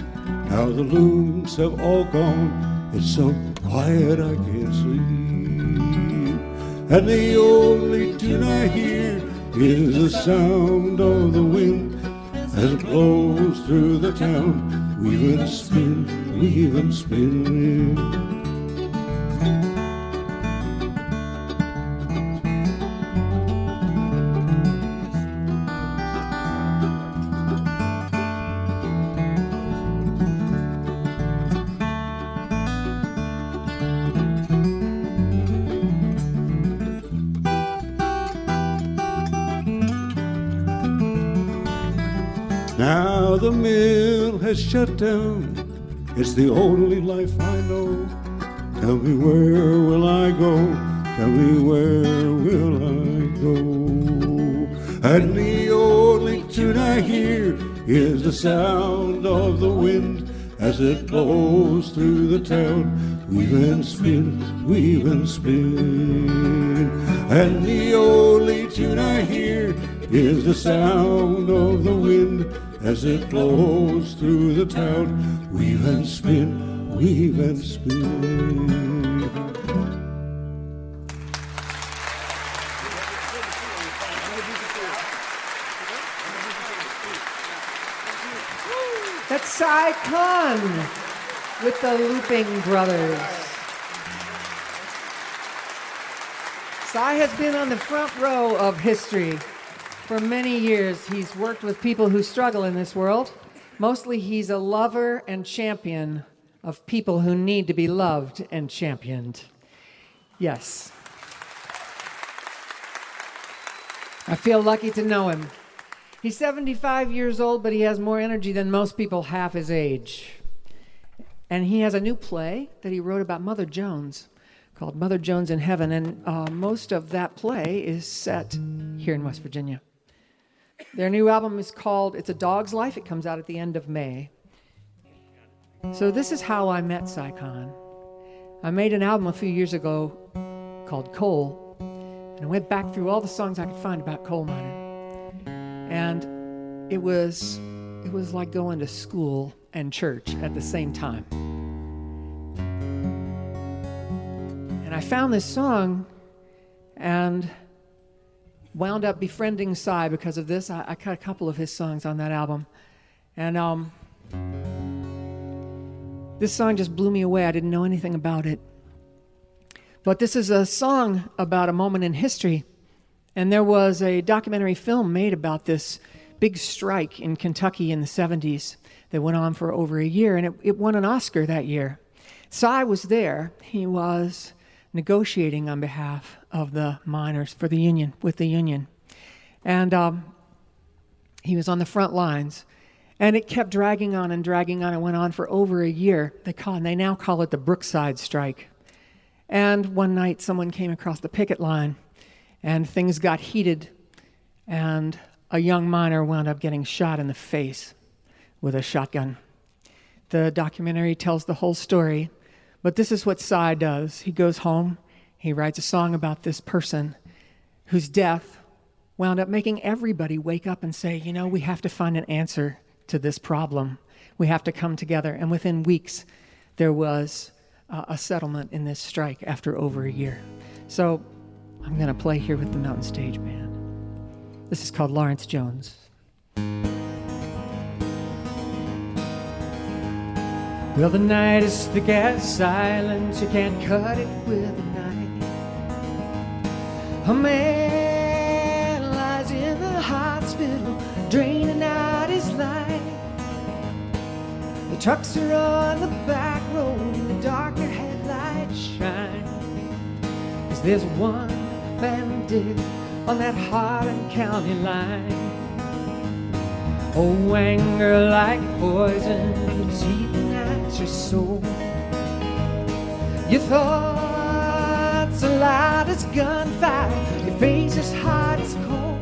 Now the looms have all gone, it's so quiet I can't sleep. And the only tune I hear is the sound of the wind as it blows through the town. Weave and spin, weave and spin. Now the mill has shut down, it's the only life I know. Tell me, where will I go Tell me where will I go? And the only tune I hear is the sound of the wind as it blows through the town. Weave and spin, weave and spin. And the only tune I hear is the sound of the wind as it blows through the town. Weave and spin, weave and spin. That's Kahn with the Looping Brothers. Cy has been on the front row of history for many years. He's worked with people who struggle in this world. Mostly he's a lover and champion of people who need to be loved and championed. Yes. I feel lucky to know him. He's 75 years old, but he has more energy than most people half his age. And he has a new play that he wrote about Mother Jones called Mother Jones in Heaven, and most of that play is set here in West Virginia. Their new album is called It's a Dog's Life. It comes out at the end of May. So this is how I met Cy Kahn. I made an album a few years ago called Coal, and I went back through all the songs I could find about coal mining. And it was like going to school and church at the same time. And I found this song and wound up befriending Cy because of this. I cut a couple of his songs on that album. And this song just blew me away. I didn't know anything about it. But this is a song about a moment in history. And there was a documentary film made about this big strike in Kentucky in the 70s that went on for over a year, and it won an Oscar that year. Cy was there. He was negotiating on behalf of the miners for the union, with the union. And he was on the front lines. And it kept dragging on and dragging on. It went on for over a year. They now call it the Brookside Strike. And one night someone came across the picket line, and things got heated, and a young miner wound up getting shot in the face with a shotgun. The documentary tells the whole story, but this is what Cy does. He goes home, he writes a song about this person whose death wound up making everybody wake up and say, you know, we have to find an answer to this problem. We have to come together. And within weeks, there was a settlement in this strike after over a year. So I'm going to play here with the Mountain Stage Band. This is called Lawrence Jones. Well, the night is thick as silence. You can't cut it with a knife. A man lies in the hospital, draining out his life. The trucks are on the back road, and the darker headlights shine. 'Cause there's one bandit on that Harlan County line. Oh, anger like poison, it's eating at your soul. Your thoughts are loud as gunfire, your face is hot as coal.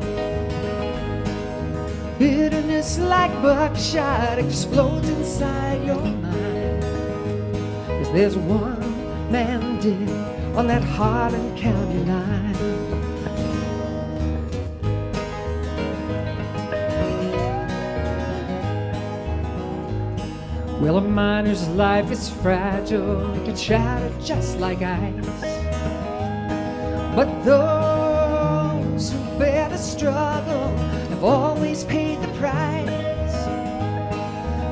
Bitterness like buckshot explodes inside your mind. 'Cause there's one man dead on that Harlan County line. Well, a miner's life is fragile, it can shatter just like ice. But those who bear the struggle have always paid the price.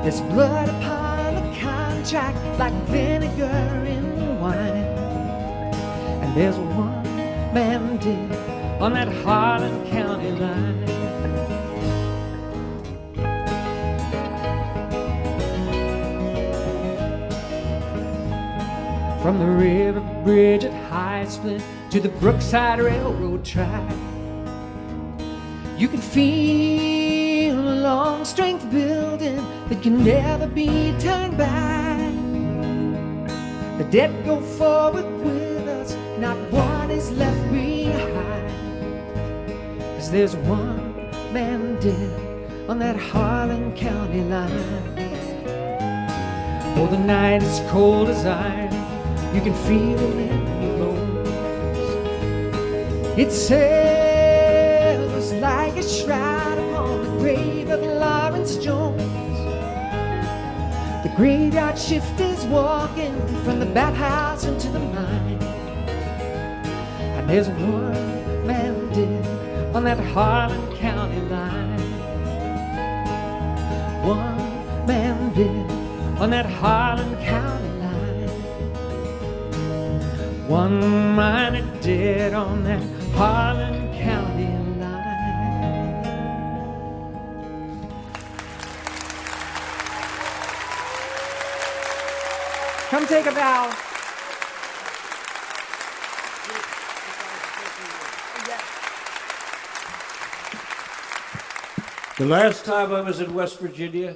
There's blood upon the contract like vinegar in wine. And there's one man dead on that Harlan County line. From the river bridge at High Split to the Brookside Railroad track, you can feel a long strength building that can never be turned back. The dead go forward with us, and not one is left behind. 'Cause there's one man dead on that Harlan County line. Oh, the night is cold as iron, you can feel it in your bones. It sails like a shroud upon the grave of Lawrence Jones. The graveyard shift is walking from the bathhouse into the mine. And there's one man dead on that Harlan County line. One man dead on that Harlan County line. One miner dead on that Harlan County line. Come take a bow. The last time I was in West Virginia,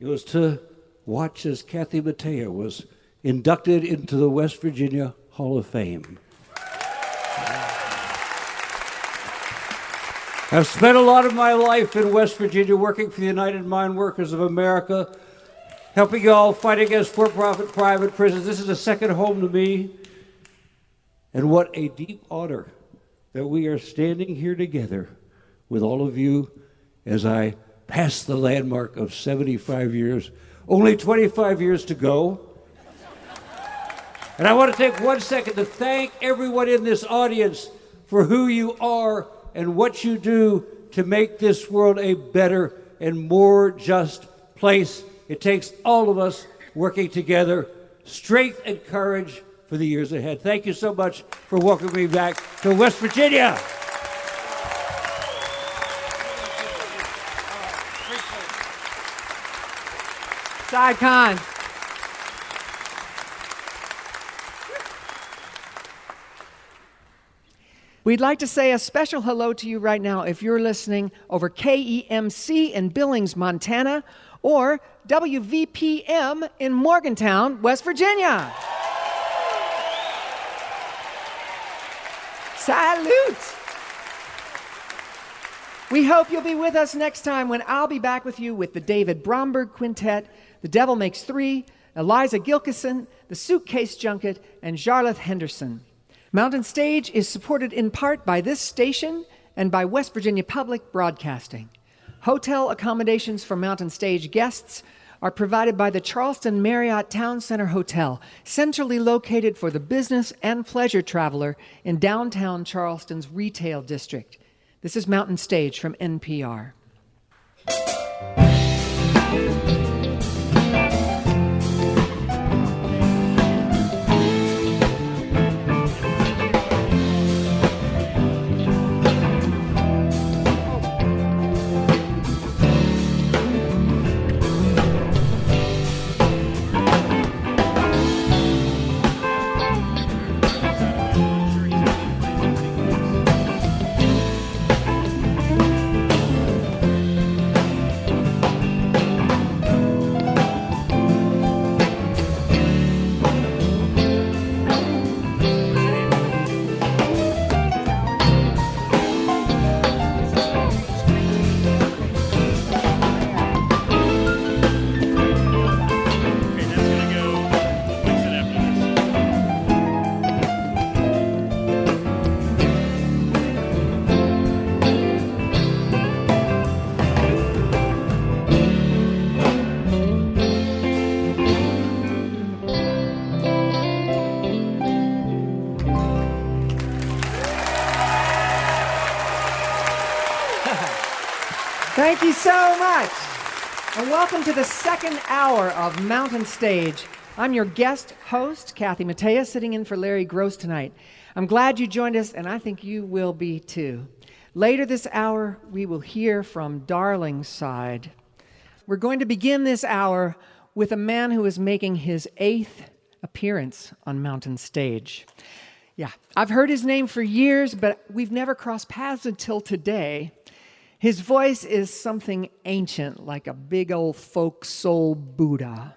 it was to watch as Kathy Mattea was inducted into the West Virginia Hall of Fame. I've spent a lot of my life in West Virginia working for the United Mine Workers of America, helping you all fight against for-profit private prisons. This is a second home to me. And what a deep honor that we are standing here together with all of you as I pass the landmark of 75 years, only 25 years to go. And I want to take 1 second to thank everyone in this audience for who you are and what you do to make this world a better and more just place. It takes all of us working together, strength and courage for the years ahead. Thank you so much for welcoming me back to West Virginia. Side Kahn. We'd like to say a special hello to you right now if you're listening over KEMC in Billings, Montana, or WVPM in Morgantown, West Virginia. Salute! We hope you'll be with us next time when I'll be back with you with the David Bromberg Quintet, The Devil Makes Three, Eliza Gilkison, The Suitcase Junket, and Jarlath Henderson. Mountain Stage is supported in part by this station and by West Virginia Public Broadcasting. Hotel accommodations for Mountain Stage guests are provided by the Charleston Marriott Town Center Hotel, centrally located for the business and pleasure traveler in downtown Charleston's retail district. This is Mountain Stage from NPR. Thank you so much. And welcome to the second hour of Mountain Stage. I'm your guest host, Kathy Mattea, sitting in for Larry Gross tonight. I'm glad you joined us, and I think you will be too. Later this hour, we will hear from Darlingside. We're going to begin this hour with a man who is making his 8th appearance on Mountain Stage. Yeah, I've heard his name for years, but we've never crossed paths until today. His voice is something ancient, like a big old folk soul Buddha.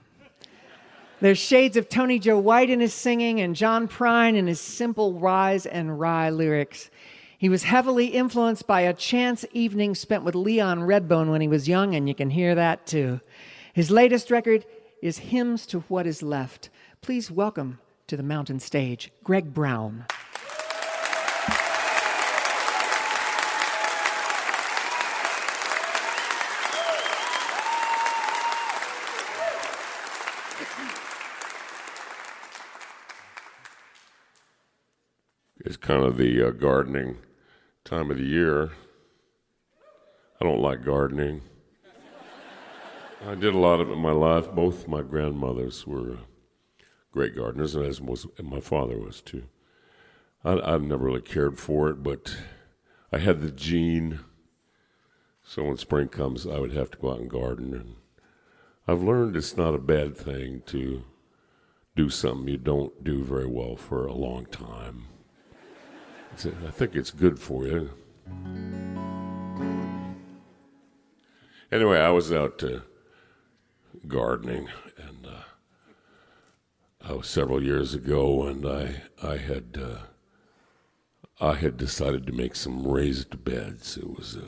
There's shades of Tony Joe White in his singing and John Prine in his simple rise and rye lyrics. He was heavily influenced by a chance evening spent with Leon Redbone when he was young, and you can hear that too. His latest record is Hymns to What Is Left. Please welcome to the Mountain Stage, Greg Brown. It's kind of the gardening time of the year. I don't like gardening. I did a lot of it in my life. Both my grandmothers were great gardeners, and and my father was too. I've never really cared for it, but I had the gene. So when spring comes, I would have to go out and garden. And I've learned it's not a bad thing to do something you don't do very well for a long time. I think it's good for you. Anyway, I was out gardening, and I was several years ago, and I had decided to make some raised beds. It was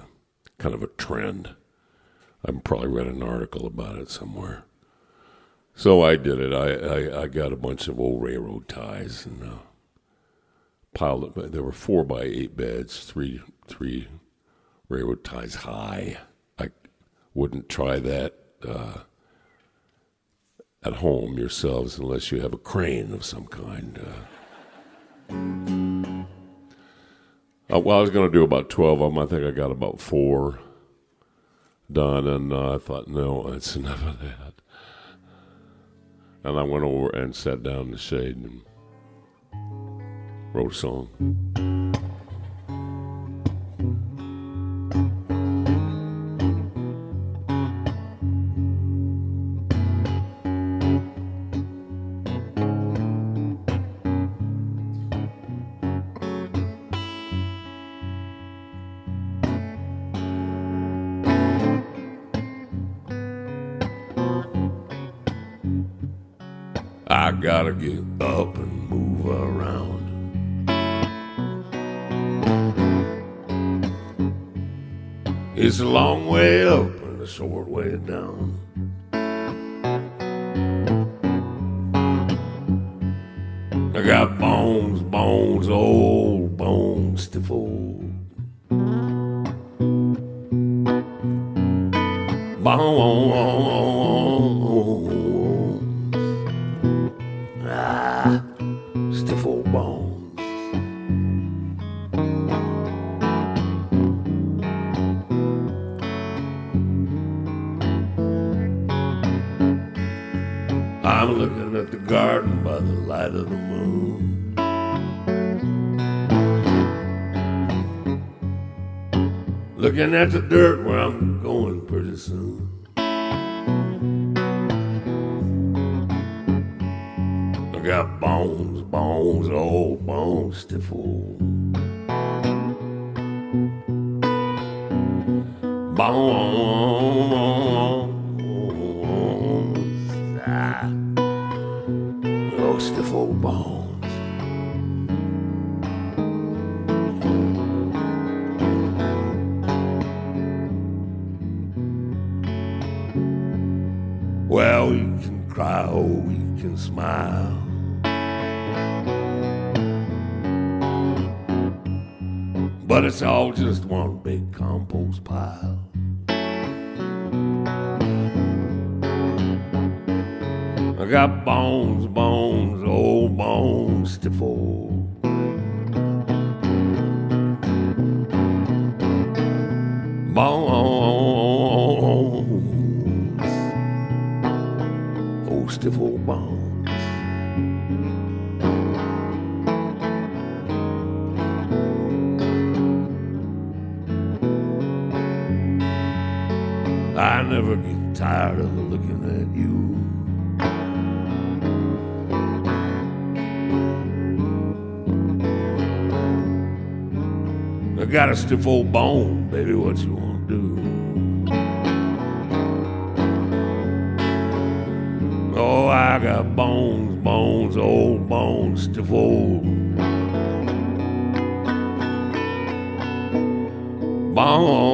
kind of a trend. I've probably read an article about it somewhere. So I did it. I got a bunch of old railroad ties and piled up. There were 4x8 beds, three railroad ties high. I wouldn't try that at home yourselves unless you have a crane of some kind. Well, I was going to do about 12 of them. I think I got about 4 done, and I thought, no, that's enough of that. And I went over and sat down in the shade and wrote a song. I gotta get up and move around. It's a long way up and a short way down. I got bones, old bones, stiff old. Stiff old bones. I'm looking at the garden by the light of the moon. Looking at the dirt where I'm going pretty soon. I got bones, old bones, stiff old. Bones, oh, stiff old bones. Well, we can cry or we can smile. But it's all just one big compost pile. I got bones, old bones, stiff old. Bones, old stiff old bones. I never get tired of looking at you. I got a stiff old bone, baby, what you want to do? Oh, I got bones, bones, old bones, stiff old. Bones,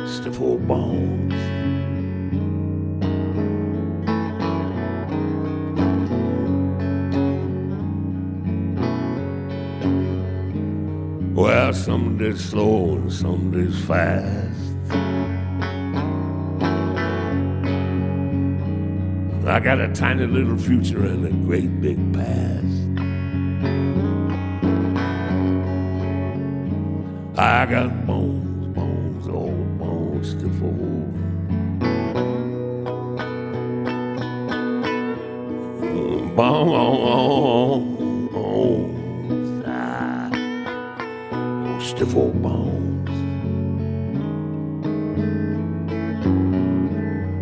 stiff old bones. Well, some days slow and some days fast. I got a tiny little future and a great big past. I got bones, bones, old bones, stiff old. Bones, stiff old bones.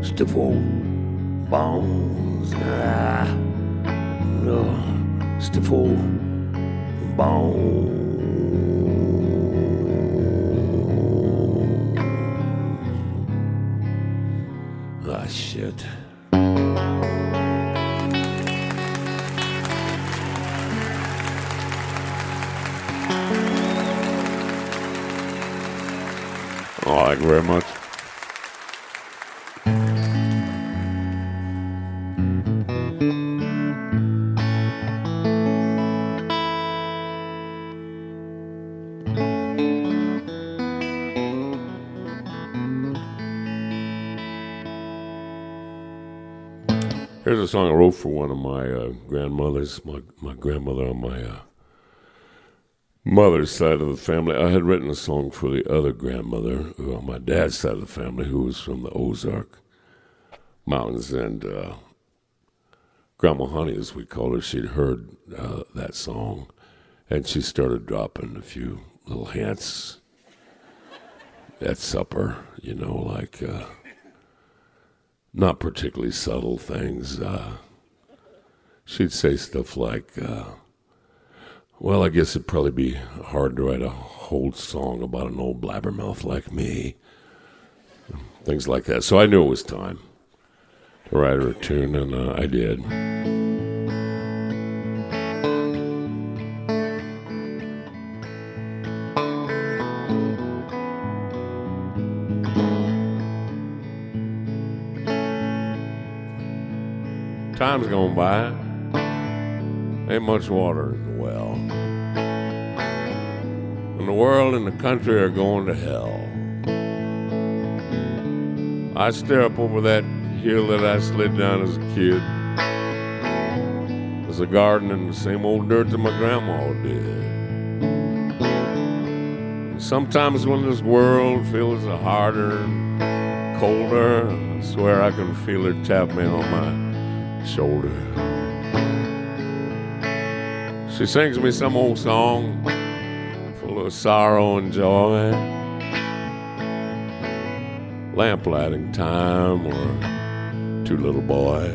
Stiff old bones, stiff old bones. Ah, shit. Oh, thank you very much. Here's a song I wrote for one of my grandmothers, my grandmother on my mother's side of the family. I had written a song for the other grandmother, who on my dad's side of the family, who was from the Ozark Mountains. And Grandma Honey, as we call her, she'd heard that song, and she started dropping a few little hints at supper, you know, like... not particularly subtle things. She'd say stuff like, well, I guess it'd probably be hard to write a whole song about an old blabbermouth like me. Things like that. So I knew it was time to write her a tune, and I did. Time's gone by, ain't much water in the well, and the world and the country are going to hell. I stare up over that hill that I slid down as a kid. There's a garden in the same old dirt that my grandma did. And sometimes when this world feels harder, colder, I swear I can feel her tap me on my shoulder. She sings me some old song full of sorrow and joy, lamplighting time or two little boys.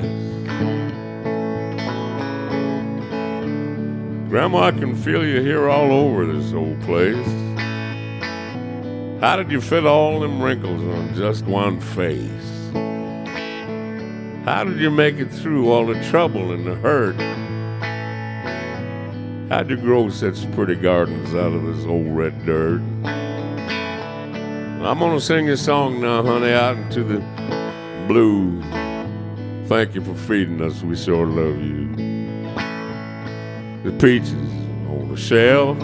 Grandma, I can feel you here all over this old place. How did you fit all them wrinkles on just one face? How did you make it through all the trouble and the hurt? How'd you grow such pretty gardens out of this old red dirt? I'm gonna sing your song now, honey, out into the blue. Thank you for feeding us, we sure love you. The peaches on the shelf,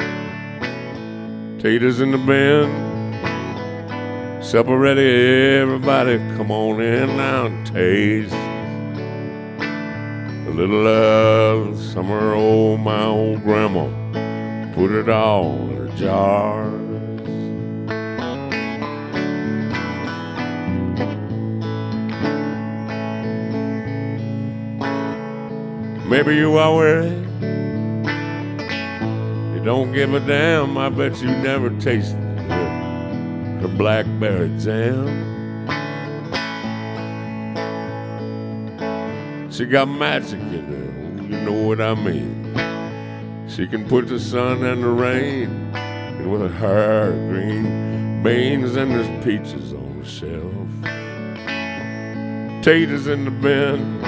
taters in the bin, supper ready, everybody come on in now and taste. A little love, summer, oh, my old grandma, put it all in her jars. Maybe you are worried, you don't give a damn, I bet you never tasted her blackberry jam. She got magic in her, you know what I mean. She can put the sun and the rain, and with her hair green beans and there's peaches on the shelf. Potatoes in the bin.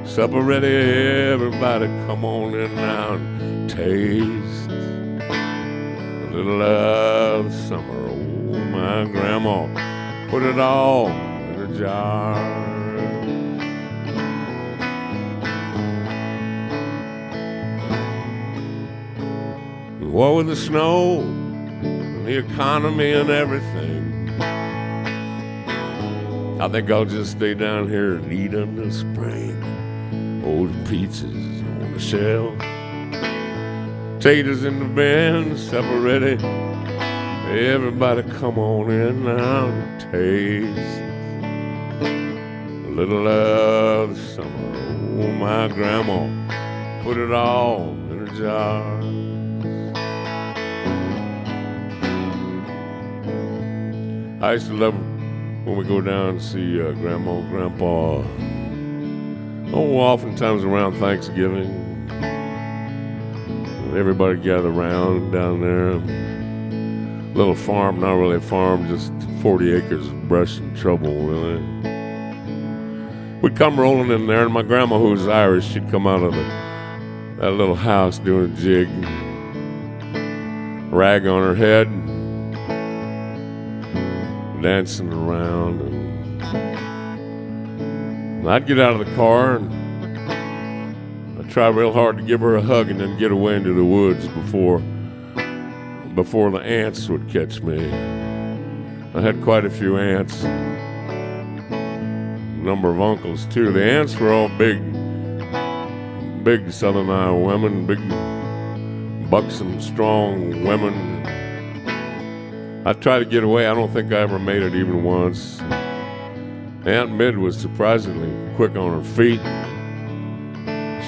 Supper ready, everybody come on in now and taste a little of summer. Oh, my grandma put it all in a jar. And what with the snow and the economy and everything, I think I'll just stay down here and eat in the spring. Old pizzas on the shelf, potatoes in the bin, supper ready. Everybody come on in now and taste a little of the summer. Oh, my grandma put it all in a jar. I used to love when we go down and see Grandma and Grandpa. Oh, oftentimes around Thanksgiving, everybody gather around down there. Little farm, not really a farm, just 40 acres of brush and trouble, really. We'd come rolling in there, and my grandma, who was Irish, she'd come out of that little house doing a jig, rag on her head, dancing around, and I'd get out of the car and I'd try real hard to give her a hug and then get away into the woods before the ants would catch me. I had quite a few aunts, a number of uncles too. The aunts were all big Southern Iowa women, big, buxom, strong women. I'd try to get away. I don't think I ever made it even once. Aunt Mid was surprisingly quick on her feet.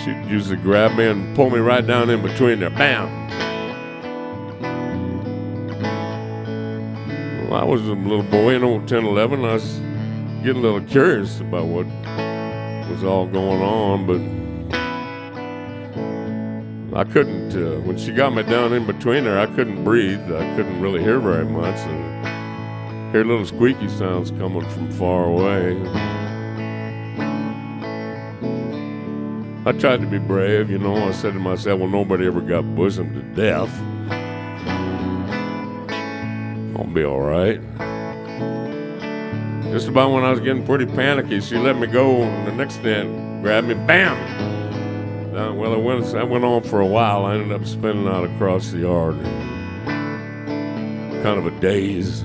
She'd usually grab me and pull me right down in between there. Bam! Well, I was a little boy, 10, 11. I was getting a little curious about what was all going on, but I couldn't, when she got me down in between there, I couldn't breathe. I couldn't really hear very much, and hear little squeaky sounds coming from far away. I tried to be brave, I said to myself, well, nobody ever got bosomed to death. I'll be all right. Just about when I was getting pretty panicky, she let me go, and the next thing grabbed me, bam! Well, it went on for a while. I ended up spinning out across the yard. Kind of a daze.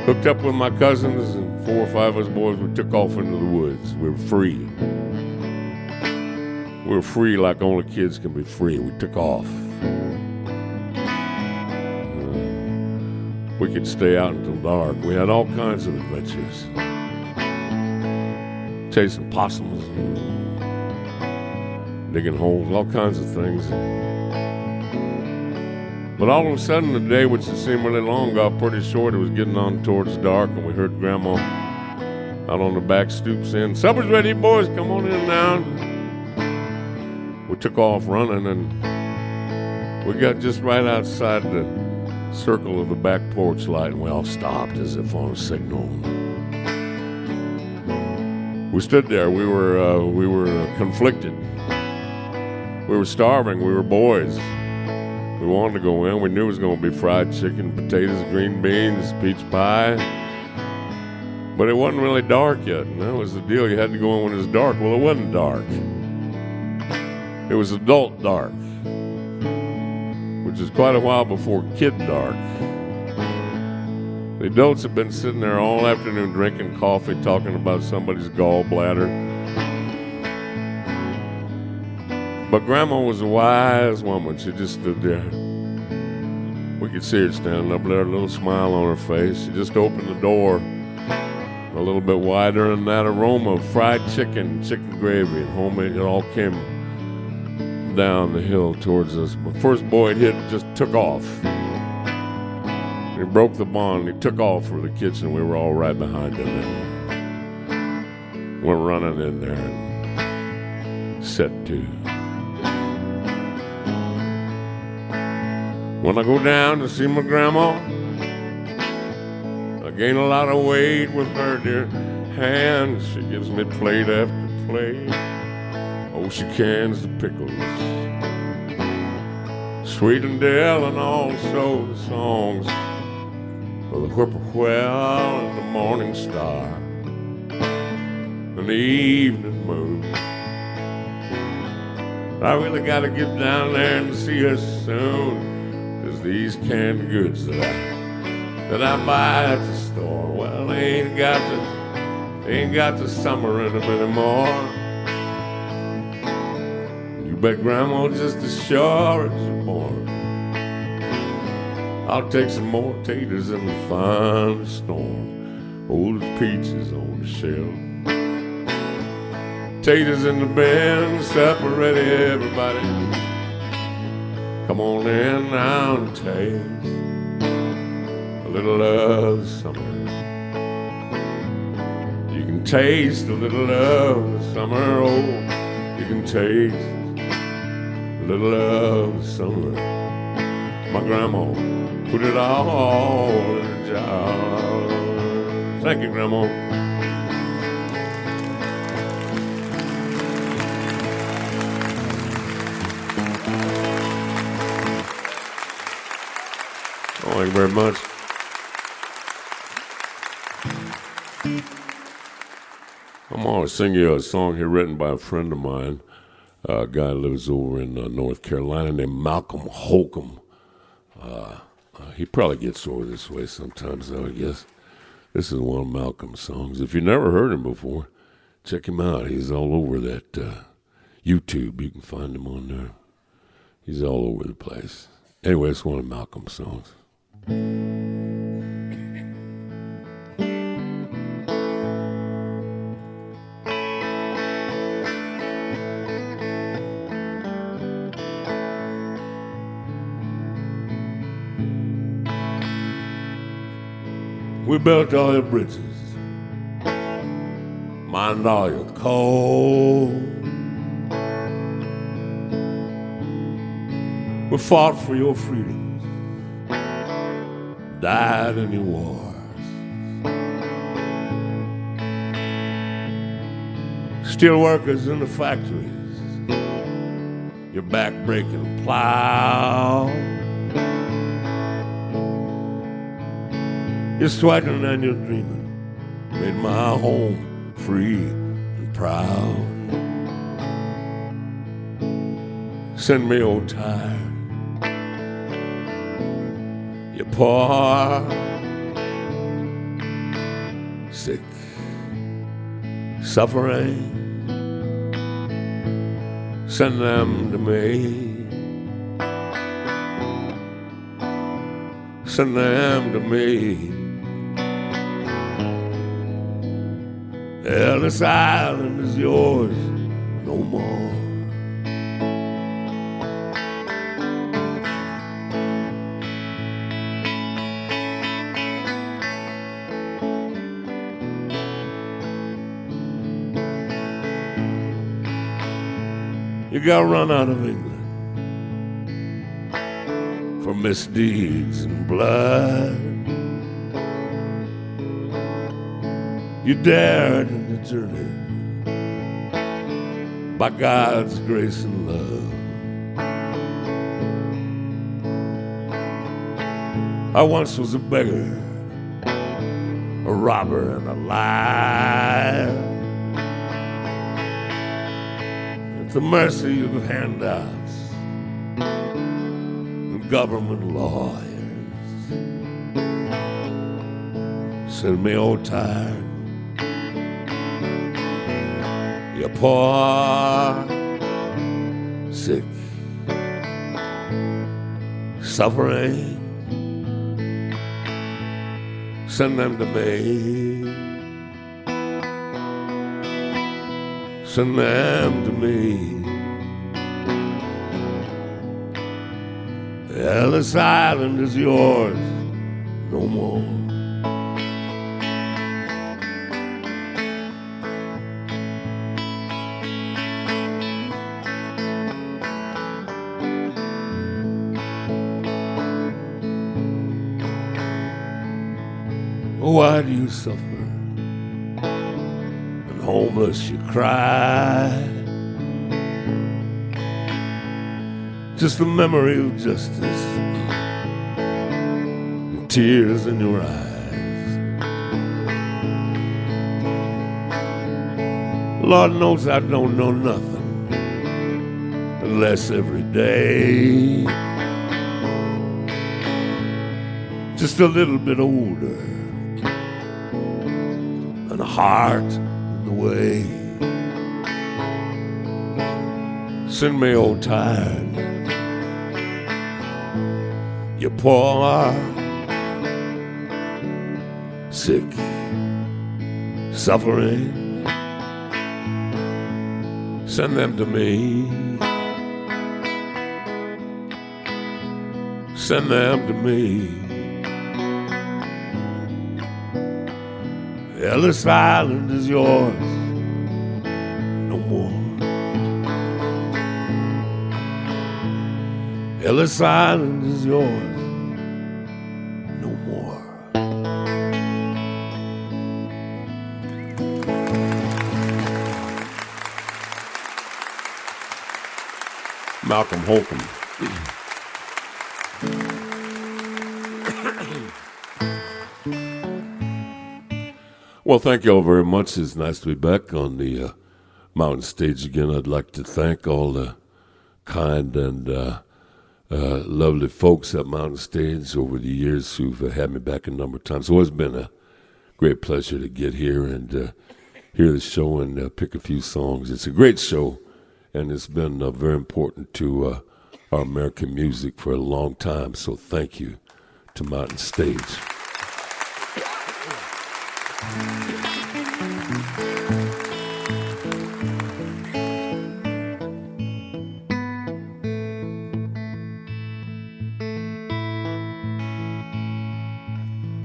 Hooked up with my cousins, and 4 or 5 of us boys, we took off into the woods. We were free. We were free like only kids can be free. We took off. We could stay out until dark. We had all kinds of adventures. Chasing possums, digging holes, all kinds of things. But all of a sudden, the day, which seemed really long, got pretty short. It was getting on towards dark, and we heard Grandma out on the back stoop saying, "Supper's ready, boys, come on in now." We took off running, and we got just right outside the circle of the back porch light, and we all stopped as if on a signal. We stood there. We were conflicted. We were starving. We were boys. We wanted to go in. We knew it was going to be fried chicken, potatoes, green beans, peach pie. But it wasn't really dark yet, and that was the deal. You had to go in when it was dark. Well, it wasn't dark. It was adult dark, which is quite a while before kid dark. The adults had been sitting there all afternoon drinking coffee, talking about somebody's gallbladder. But Grandma was a wise woman. She just stood there. We could see her standing up there, a little smile on her face. She just opened the door a little bit wider, and that aroma of fried chicken, chicken gravy, and homemade, it all came down the hill towards us. My first boy it hit just took off. He broke the bond. He took off for the kitchen. We were all right behind him. And went running in there and set to. When I go down to see my grandma, I gain a lot of weight with her dear hands. She gives me plate after plate. Oh, she cans the pickles, sweet and dill, and also the songs of the whippoorwill and the morning star and the evening moon. I really gotta get down there and see her soon, 'cause these canned goods that I buy at the store, well, they ain't got the summer in them anymore. You bet Grandma just as sure as you're born, I'll take some more taters in the thunderstorm. Old peaches on the shelf, taters in the bin, supper ready, everybody. Come on in now and taste a little of the summer. You can taste a little of the summer. Oh, you can taste a little of the summer. My grandma put it all in a jar. Thank you, Grandma. Thank you very much. I'm going to sing you a song here written by a friend of mine. A guy lives over in North Carolina named Malcolm Holcomb. He probably gets over this way sometimes, though, I guess. This is one of Malcolm's songs. If you've never heard him before, check him out. He's all over that YouTube. You can find him on there. He's all over the place. Anyway, it's one of Malcolm's songs. We built all your bridges, mined all your coal. We fought for your freedoms, died in your wars. Steel workers in the factories, your back-breaking plow. You're sweating and you're dreaming, made my home free and proud. Send me old tired, you poor, sick, suffering. Send them to me. Send them to me. Ellis Island is yours no more. You got run out of England for misdeeds and blood. You dared in the journey by God's grace and love. I once was a beggar, a robber and a liar, at the mercy of handouts and government lawyers. Send me old tired, you poor, sick, suffering. Send them to me. Send them to me. Ellis Island is yours no more. Why do you suffer? And homeless you cry. Just the memory of justice and tears in your eyes. Lord knows I don't know nothing unless every day just a little bit older and a heart in the way. Send me old tired, you poor, sick, suffering. Send them to me. Send them to me. Ellis Island is yours no more. Ellis Island is yours no more. Malcolm Holcomb. Well, thank you all very much. It's nice to be back on the Mountain Stage again. I'd like to thank all the kind and lovely folks at Mountain Stage over the years who've had me back a number of times. It's always been a great pleasure to get here and hear the show and pick a few songs. It's a great show, and it's been very important to our American music for a long time. So thank you to Mountain Stage.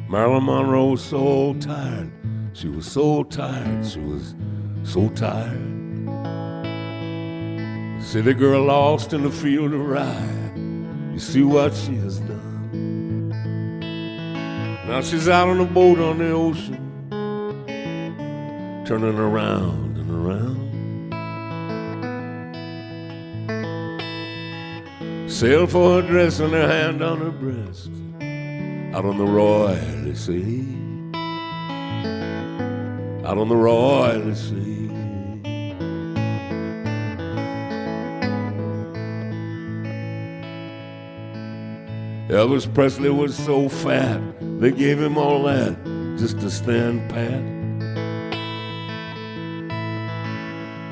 Marilyn Monroe was so tired. She was so tired. She was so tired. City girl lost in the field of rye. You see what she has done. Now she's out on a boat on the ocean, turning around and around. Sail for her dress and her hand on her breast, out on the royal sea, out on the royal sea. Elvis Presley was so fat, they gave him all that just to stand pat.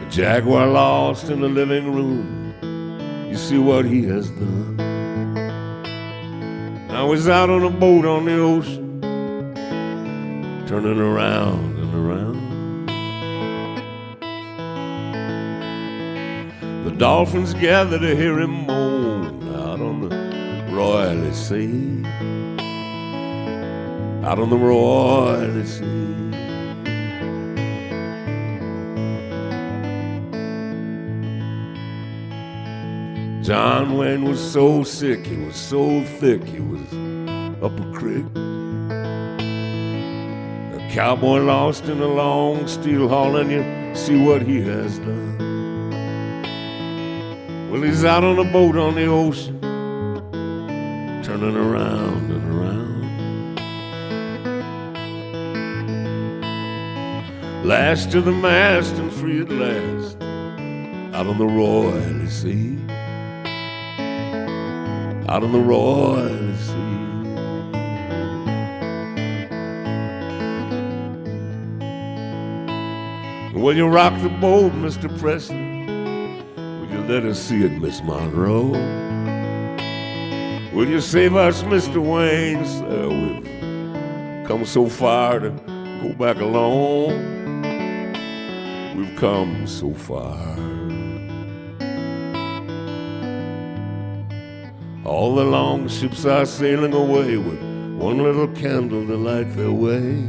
The Jaguar lost in the living room, you see what he has done. Now he's out on a boat on the ocean, turning around and around. The dolphins gather to hear him moan out on the royal sea, out on the royal sea. John Wayne was so sick, he was so thick, he was up a creek. A cowboy lost in a long steel haul, and you see what he has done. Well, he's out on a boat on the ocean, turning around and around. Lashed to the mast and free at last, out on the royal sea, out on the royal sea. Will you rock the boat, Mr. Presley? Will you let us see it, Miss Monroe? Will you save us, Mr. Wayne? Sir, we've come so far to go back alone. We've come so far. All the long ships are sailing away with one little candle to light their way,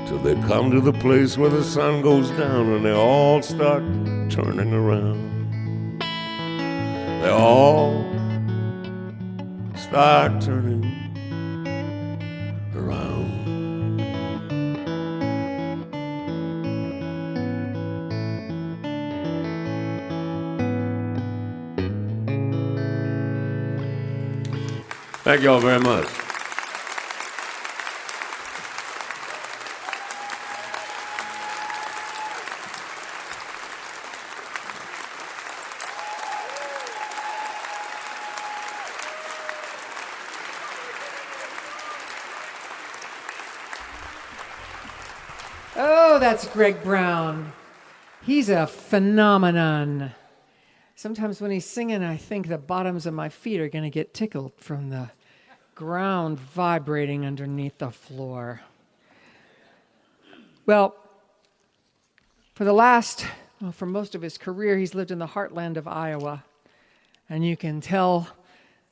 till they come to the place where the sun goes down and they all start turning around. They all start turning Thank you all very much. Oh, that's Greg Brown. He's a phenomenon. Sometimes when he's singing, I think the bottoms of my feet are going to get tickled from the ground vibrating underneath the floor. Well, for most of his career, he's lived in the heartland of Iowa. And you can tell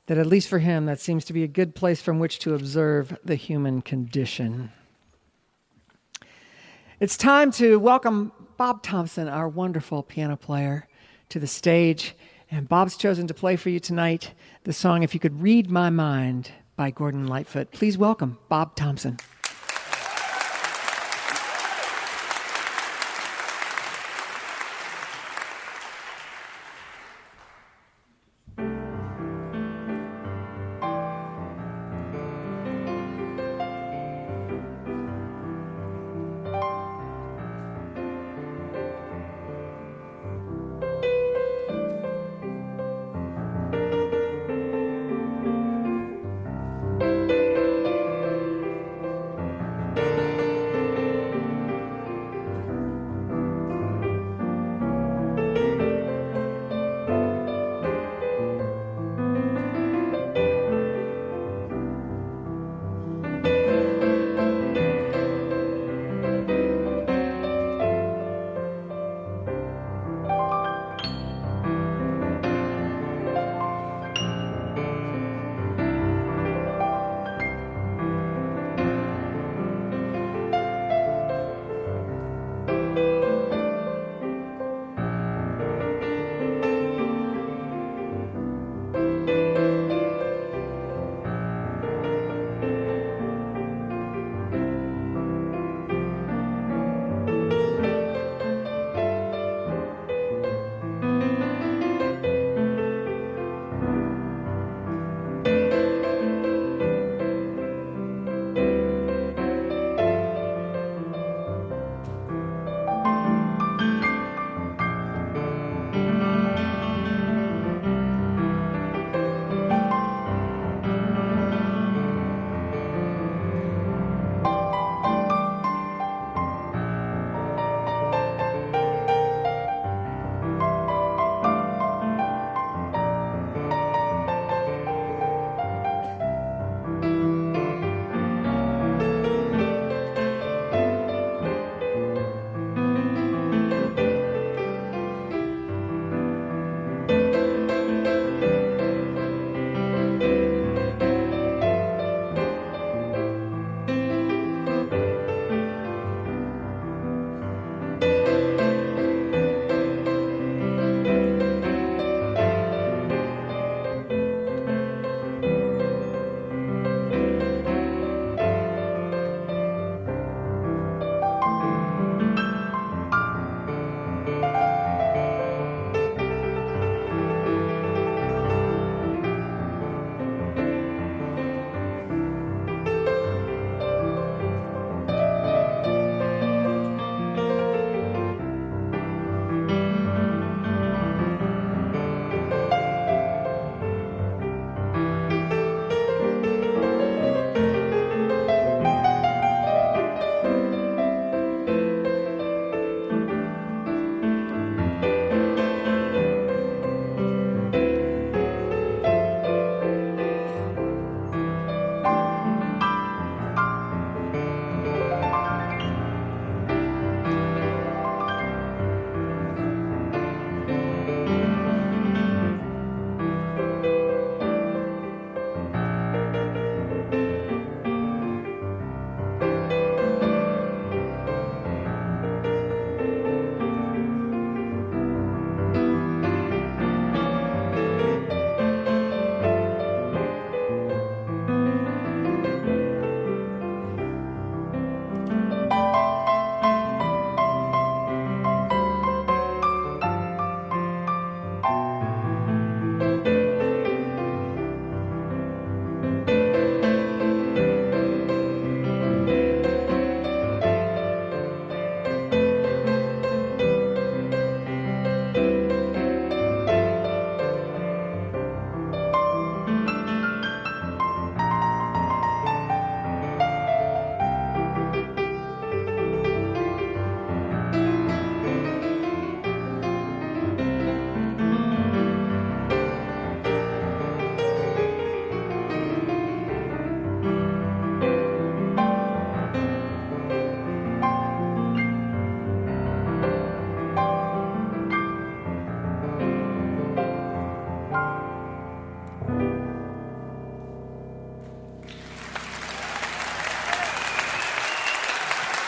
that, at least for him, that seems to be a good place from which to observe the human condition. It's time to welcome Bob Thompson, our wonderful piano player, to the stage. And Bob's chosen to play for you tonight the song If You Could Read My Mind by Gordon Lightfoot. Please welcome Bob Thompson.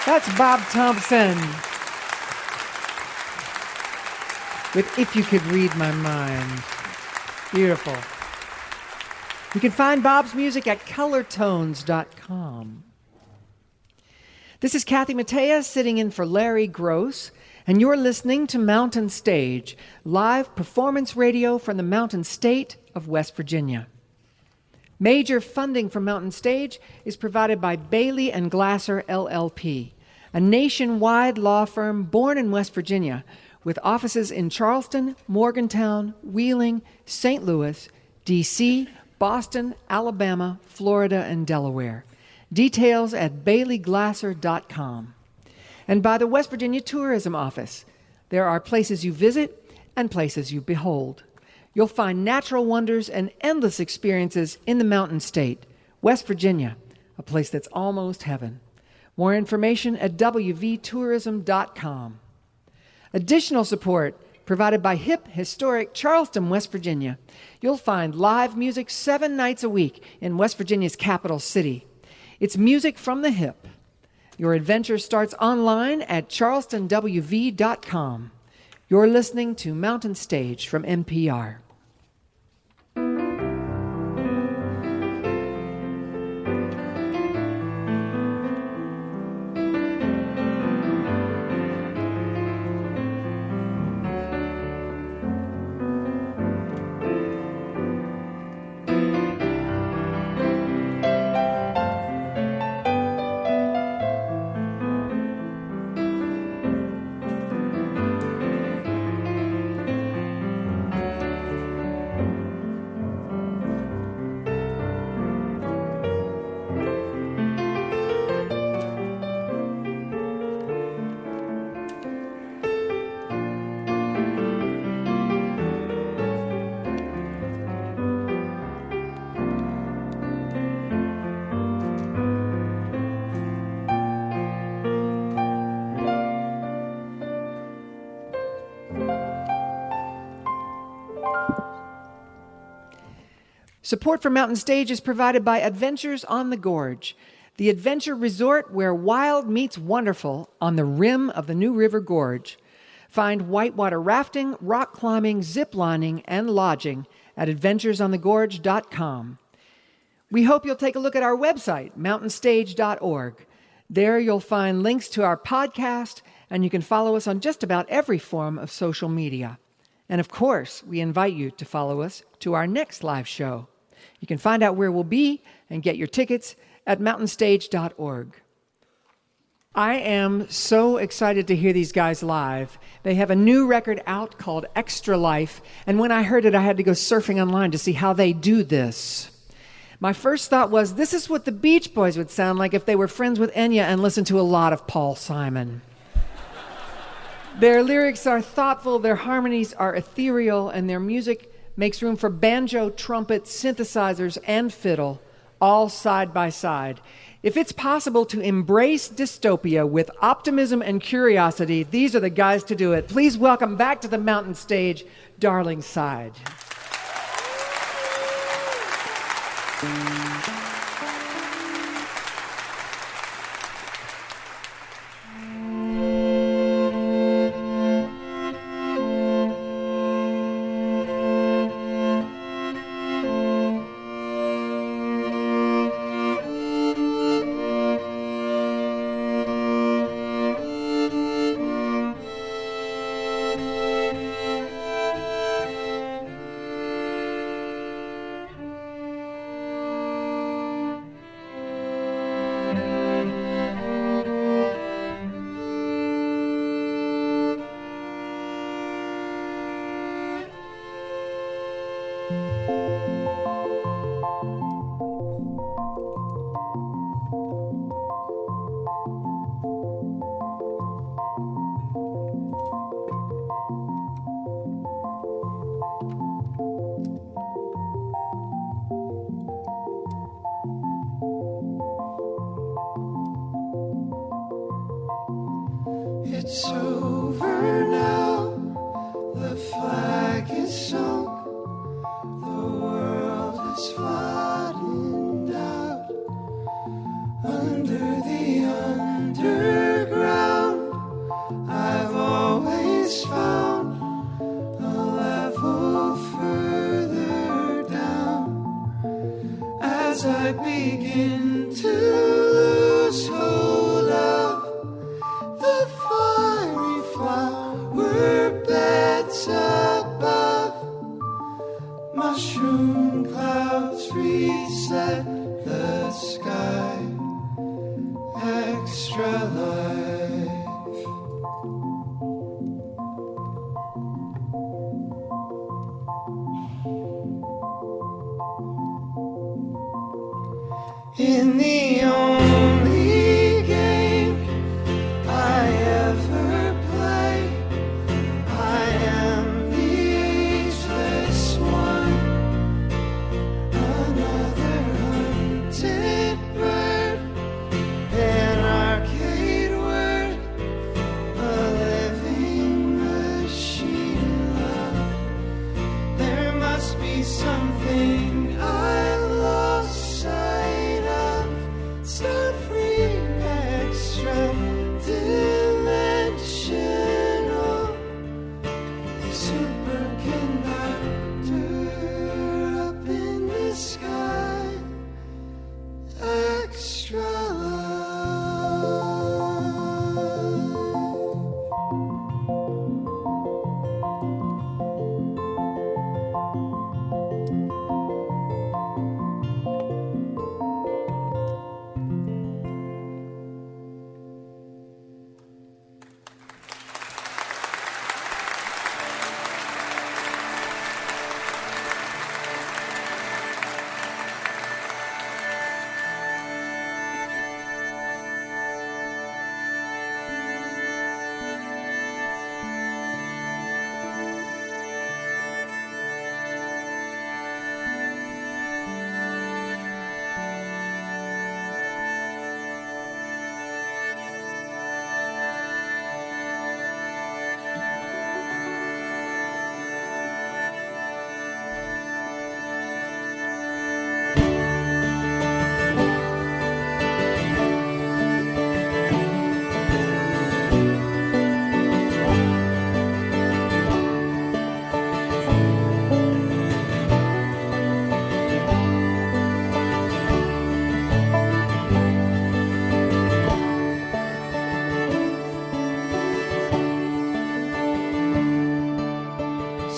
That's Bob Thompson with If You Could Read My Mind. Beautiful. You can find Bob's music at colortones.com. This is Kathy Mattea sitting in for Larry Gross, and you're listening to Mountain Stage, live performance radio from the Mountain State of West Virginia. Major funding for Mountain Stage is provided by Bailey and Glasser LLP, a nationwide law firm born in West Virginia with offices in Charleston, Morgantown, Wheeling, St. Louis, D.C., Boston, Alabama, Florida, and Delaware. Details at baileyglasser.com. And by the West Virginia Tourism Office. There are places you visit and places you behold. You'll find natural wonders and endless experiences in the Mountain State, West Virginia, a place that's almost heaven. More information at wvtourism.com. Additional support provided by hip, historic Charleston, West Virginia. You'll find live music 7 nights a week in West Virginia's capital city. It's music from the hip. Your adventure starts online at charlestonwv.com. You're listening to Mountain Stage from NPR. Support for Mountain Stage is provided by Adventures on the Gorge, the adventure resort where wild meets wonderful on the rim of the New River Gorge. Find whitewater rafting, rock climbing, zip lining, and lodging at adventuresonthegorge.com. We hope you'll take a look at our website, mountainstage.org. There you'll find links to our podcast, and you can follow us on just about every form of social media. And of course, we invite you to follow us to our next live show. You can find out where we'll be and get your tickets at mountainstage.org. I am so excited to hear these guys live. They have a new record out called Extra Life, and when I heard it, I had to go surfing online to see how they do this. My first thought was, this is what the Beach Boys would sound like if they were friends with Enya and listened to a lot of Paul Simon. Their lyrics are thoughtful, their harmonies are ethereal, and their music makes room for banjo, trumpet, synthesizers, and fiddle, all side by side. If it's possible to embrace dystopia with optimism and curiosity, these are the guys to do it. Please welcome back to the Mountain Stage, Darlingside. It's over now, the flag is sunk, the world is flattened out under the underground. life. In the only game I ever play, I am the ageless one, another hunted bird, an arcade word, a living machine love. There must be something I lost sight of, start free, extra dimensional, superconductor up in the sky, extra life.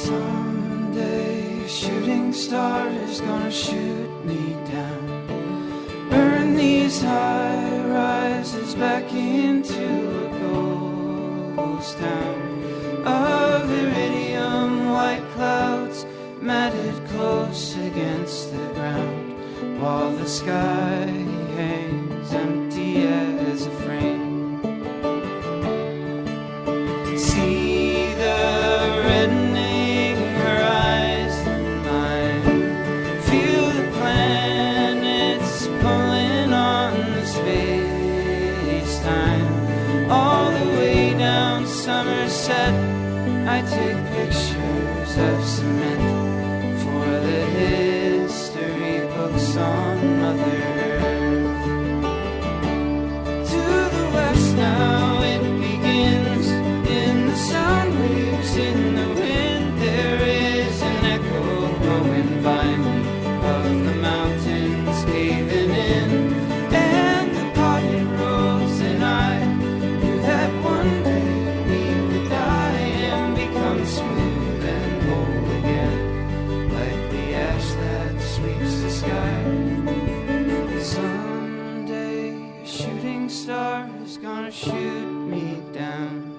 Someday a shooting star is gonna shoot me down, burn these high rises back into a ghost town of iridium white clouds matted close against the ground, while the sky hangs empty as a frame. See the reddening horizon line, feel the planets pulling on the space-time, all the way down Somerset. I take pictures of cement for the history books on Mother Earth. To the west now it begins, in the sound waves, in the wind, there is an echo going by me of the mountains caving in, and the potted rose and I knew that one day we would die and become smooth and whole again, like the ash that sweeps the sky. Someday a shooting star is gonna shoot me down,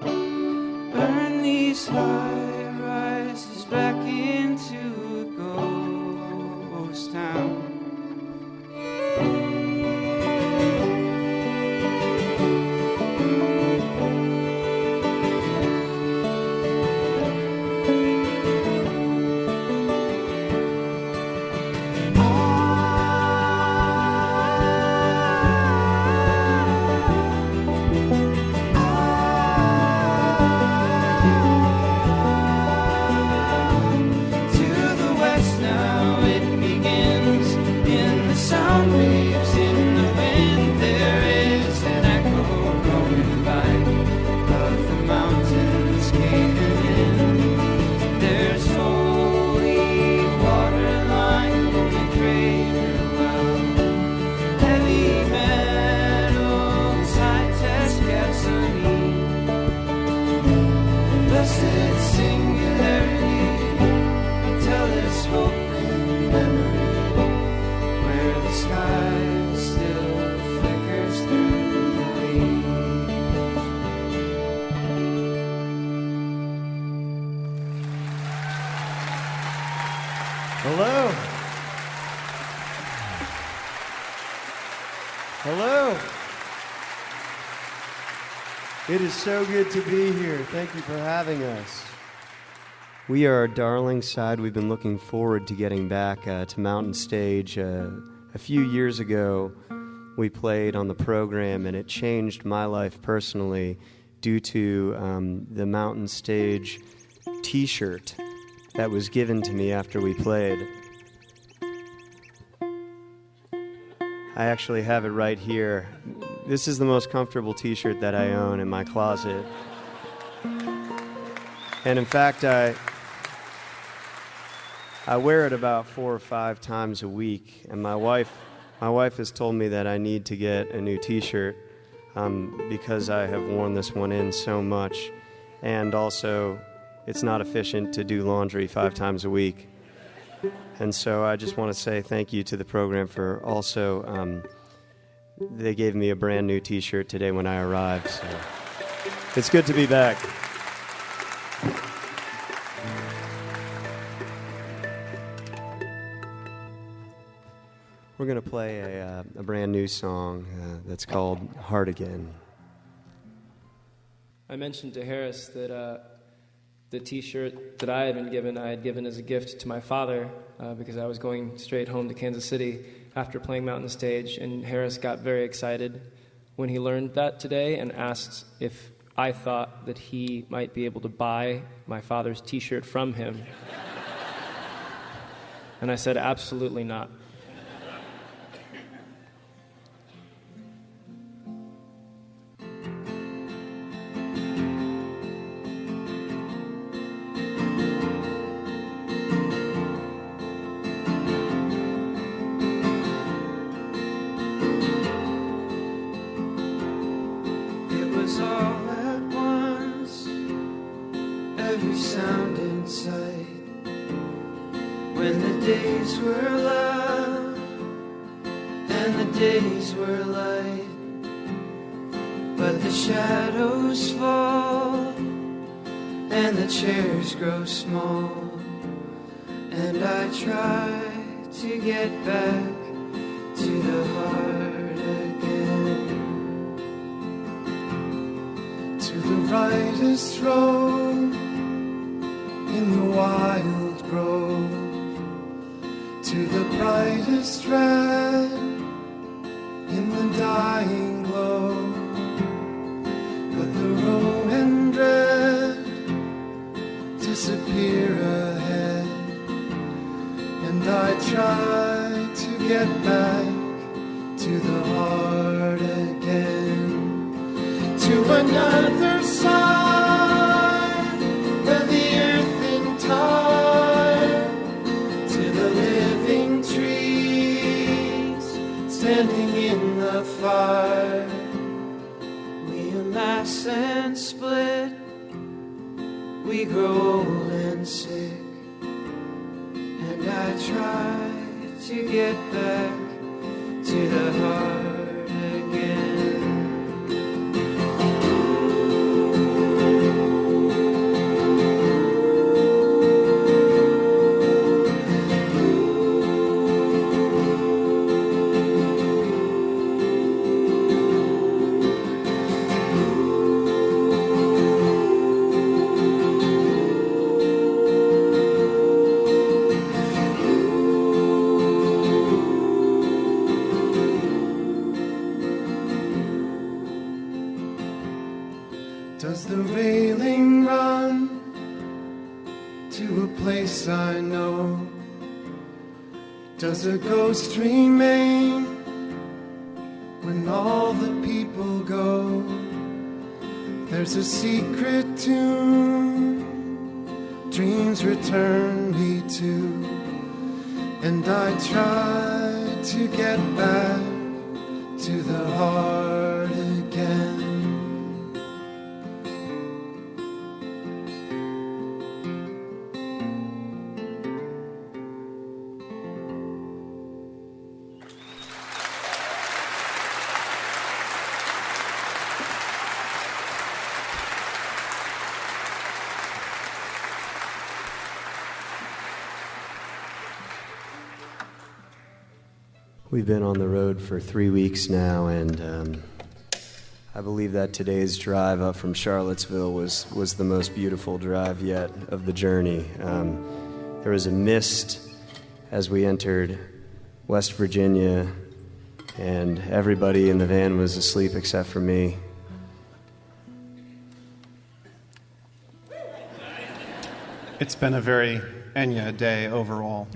burn these high rises back into a ghost town. sky still flickers through the leaves. Hello. Hello. It is so good to be here. Thank you for having us. We are Darlingside. We've been looking forward to getting back to Mountain Stage. A few years ago, we played on the program, and it changed my life personally due to the Mountain Stage T-shirt that was given to me after we played. I actually have it right here. This is the most comfortable T-shirt that I own in my closet. And in fact, I wear it about 4 or 5 times a week. And my wife has told me that I need to get a new T-shirt because I have worn this one in so much. And also, it's not efficient to do laundry 5 times a week. And so I just want to say thank you to the program for also, they gave me a brand new T-shirt today when I arrived. So it's good to be back. We're going to play a brand new song that's called Heart Again. I mentioned to Harris that the T-shirt that I had given as a gift to my father because I was going straight home to Kansas City after playing Mountain Stage, and Harris got very excited when he learned that today and asked if I thought that he might be able to buy my father's T-shirt from him. And I said, absolutely not. Grow small, and I try to get back to the heart again. To the rightest road in the wild grove, to the brightest red in the dying glow, but the row and red disappear ahead, and I try to get back to the heart again, to another side of the earth in time, to the living trees standing in the fire. We amass and split, we grow old and sick, and I try to get back to the heart again. Does the railing run to a place I know? Does a ghost remain when all the people go? There's a secret tune dreams return me to, and I try to get back to the heart again. We've been on the road for 3 weeks now, and I believe that today's drive up from Charlottesville was the most beautiful drive yet of the journey. There was a mist as we entered West Virginia, and everybody in the van was asleep except for me. It's been a very Enya day overall.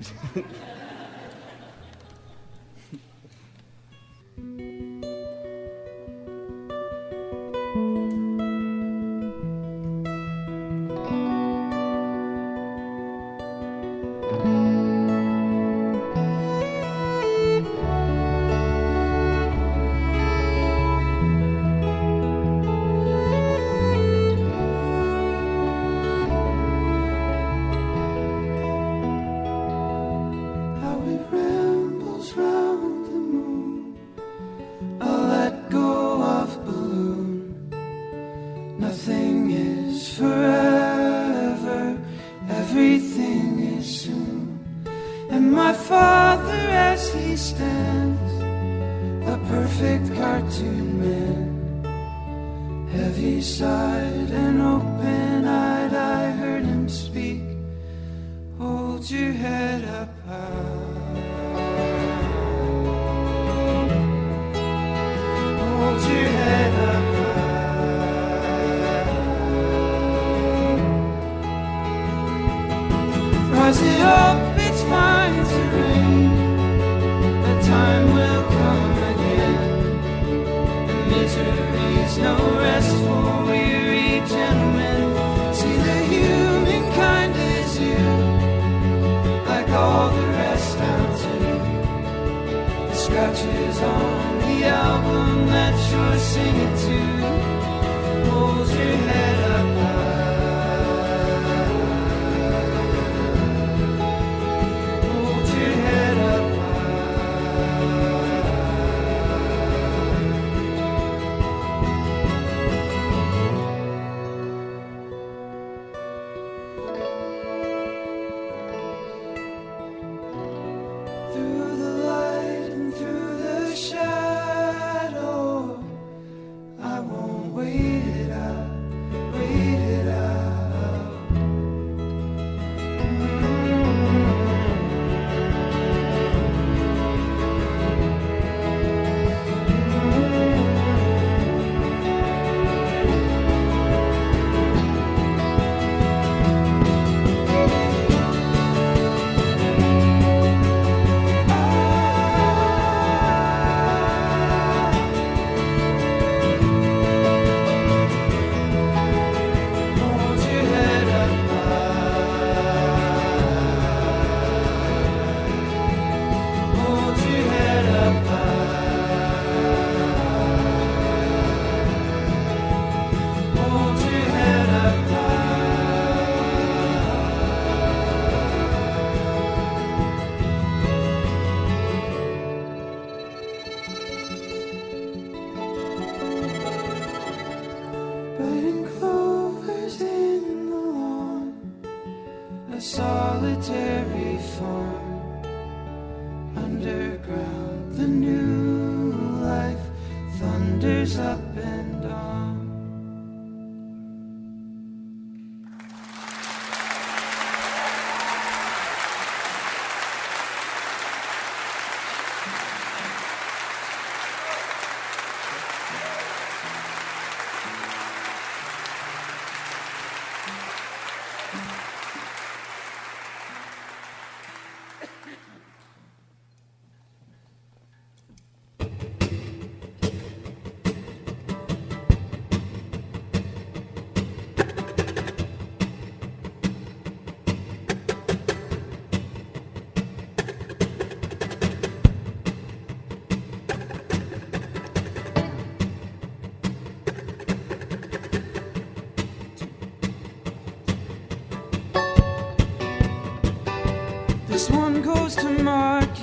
This one goes to market.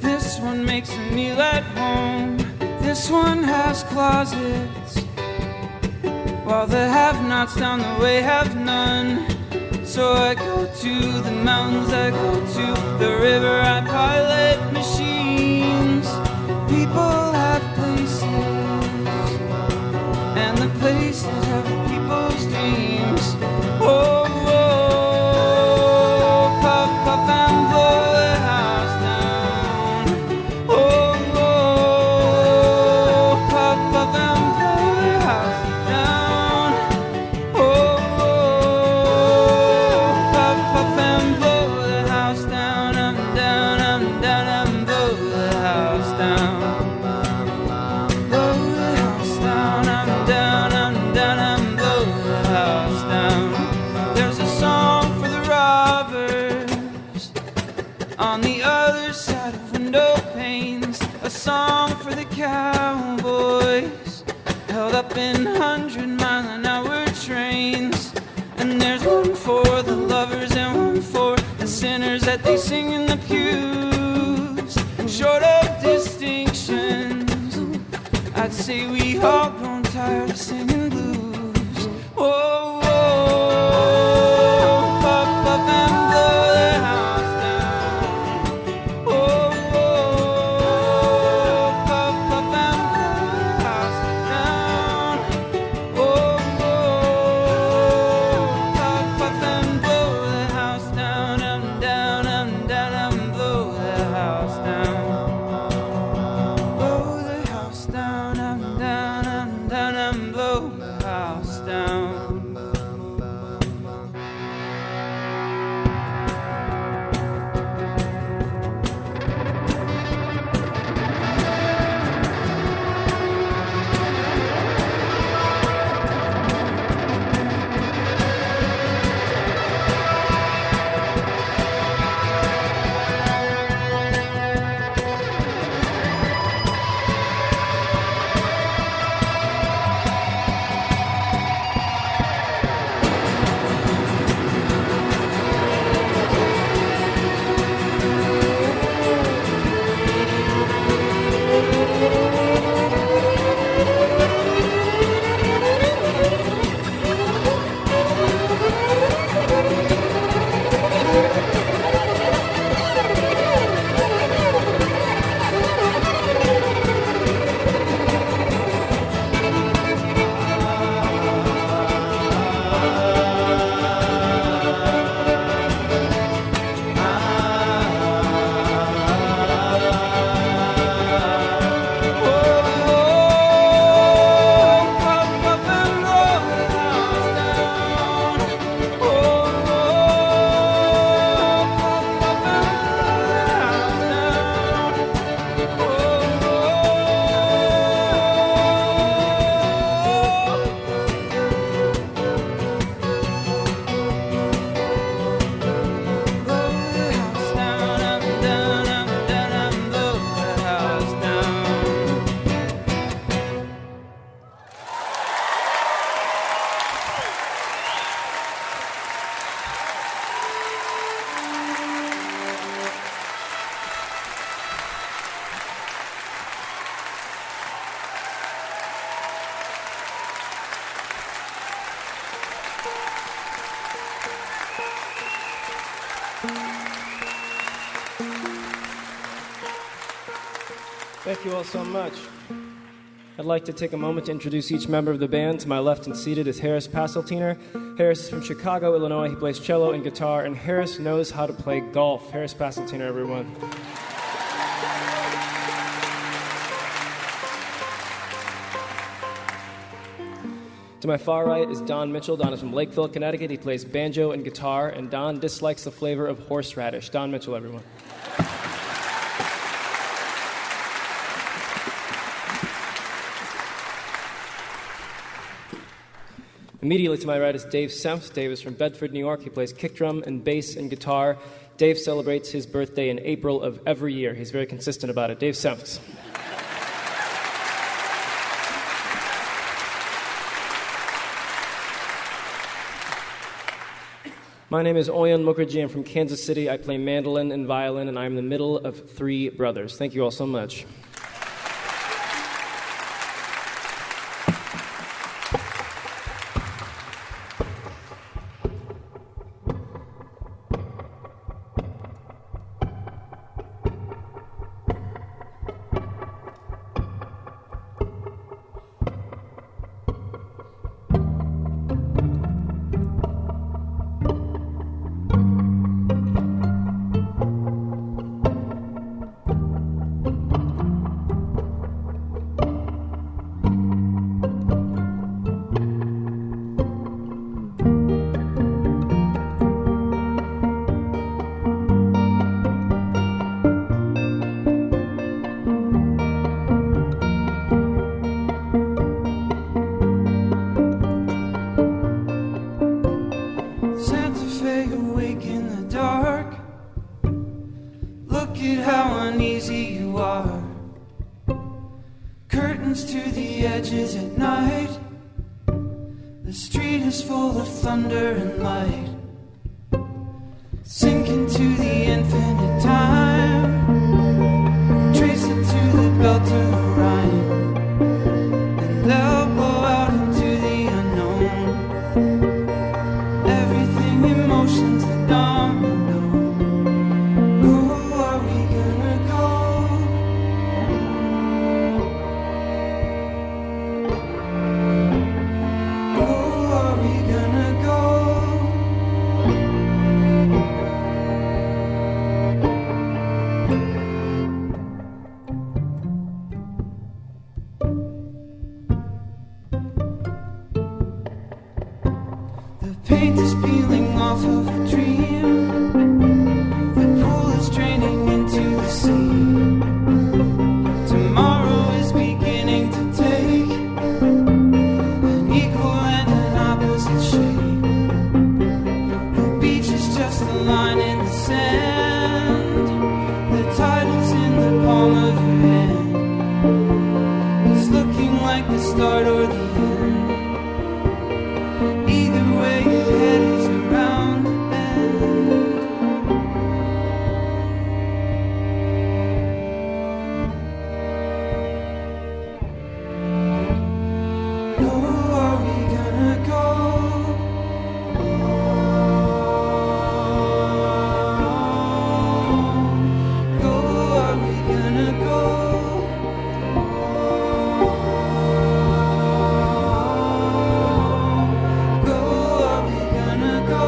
This one makes a meal at home. This one has closets, while the have-nots down the way have none. So I go to the mountains, I go to the river, I pilot machines. People have places, and the places have people's dreams. Oh, oh, puff, puff and blow the house down. Oh, oh, puff, puff and blow the house down. Oh, oh, puff, puff and blow the house down. I'm down, I'm down, I'm blow the house down. Blow the house down, I'm down, I'm down, I'm blow the house down. There's a song for the robbers on the other side of window panes, a song for the cowboys held up in 100-mile-an-hour trains. And there's one for the lovers and one for the sinners that they sing in the pews. Short of distinctions, I'd say we all grown tired of singing blues. Whoa, whoa, puff, puff and blow the house down. Whoa, whoa, puff, puff and blow the house down. Whoa, whoa, puff, puff and blow the house down. I'm down, I'm down, I'm blow the house down. Blow the house down, I'm down, I'm down, I'm blow the house down. Thank you all so much. I'd like to take a moment to introduce each member of the band. To my left and seated is Harris Passeltiner. Harris is from Chicago, Illinois. He plays cello and guitar, and Harris knows how to play golf. Harris Passeltiner, everyone. To my far right is Don Mitchell. Don is from Lakeville, Connecticut. He plays banjo and guitar, and Don dislikes the flavor of horseradish. Don Mitchell, everyone. Immediately to my right is Dave Sempt. Dave is from Bedford, New York. He plays kick drum and bass and guitar. Dave celebrates his birthday in April of every year. He's very consistent about it. Dave Sempt. My name is Oyan Mukherjee. I'm from Kansas City. I play mandolin and violin, and I'm the middle of three brothers. Thank you all so much. is at night. The street is full of thunder and light, sink into the infinite time, trace it to the belt of Orion, and they'll blow out into the unknown. Everything in motion's the domino. Go, are we gonna go? Go, are we gonna go? The paint is peeling off of a dream. The pool is draining into the sea. Tomorrow is beginning to take an equal and an opposite shape. The beach is just a line in the sand. The tide is in the palm of your hand. It's looking like the start or the end. Either way, your head is around the bend. Go, are we gonna go? Go, are we gonna go? Go, are we gonna go?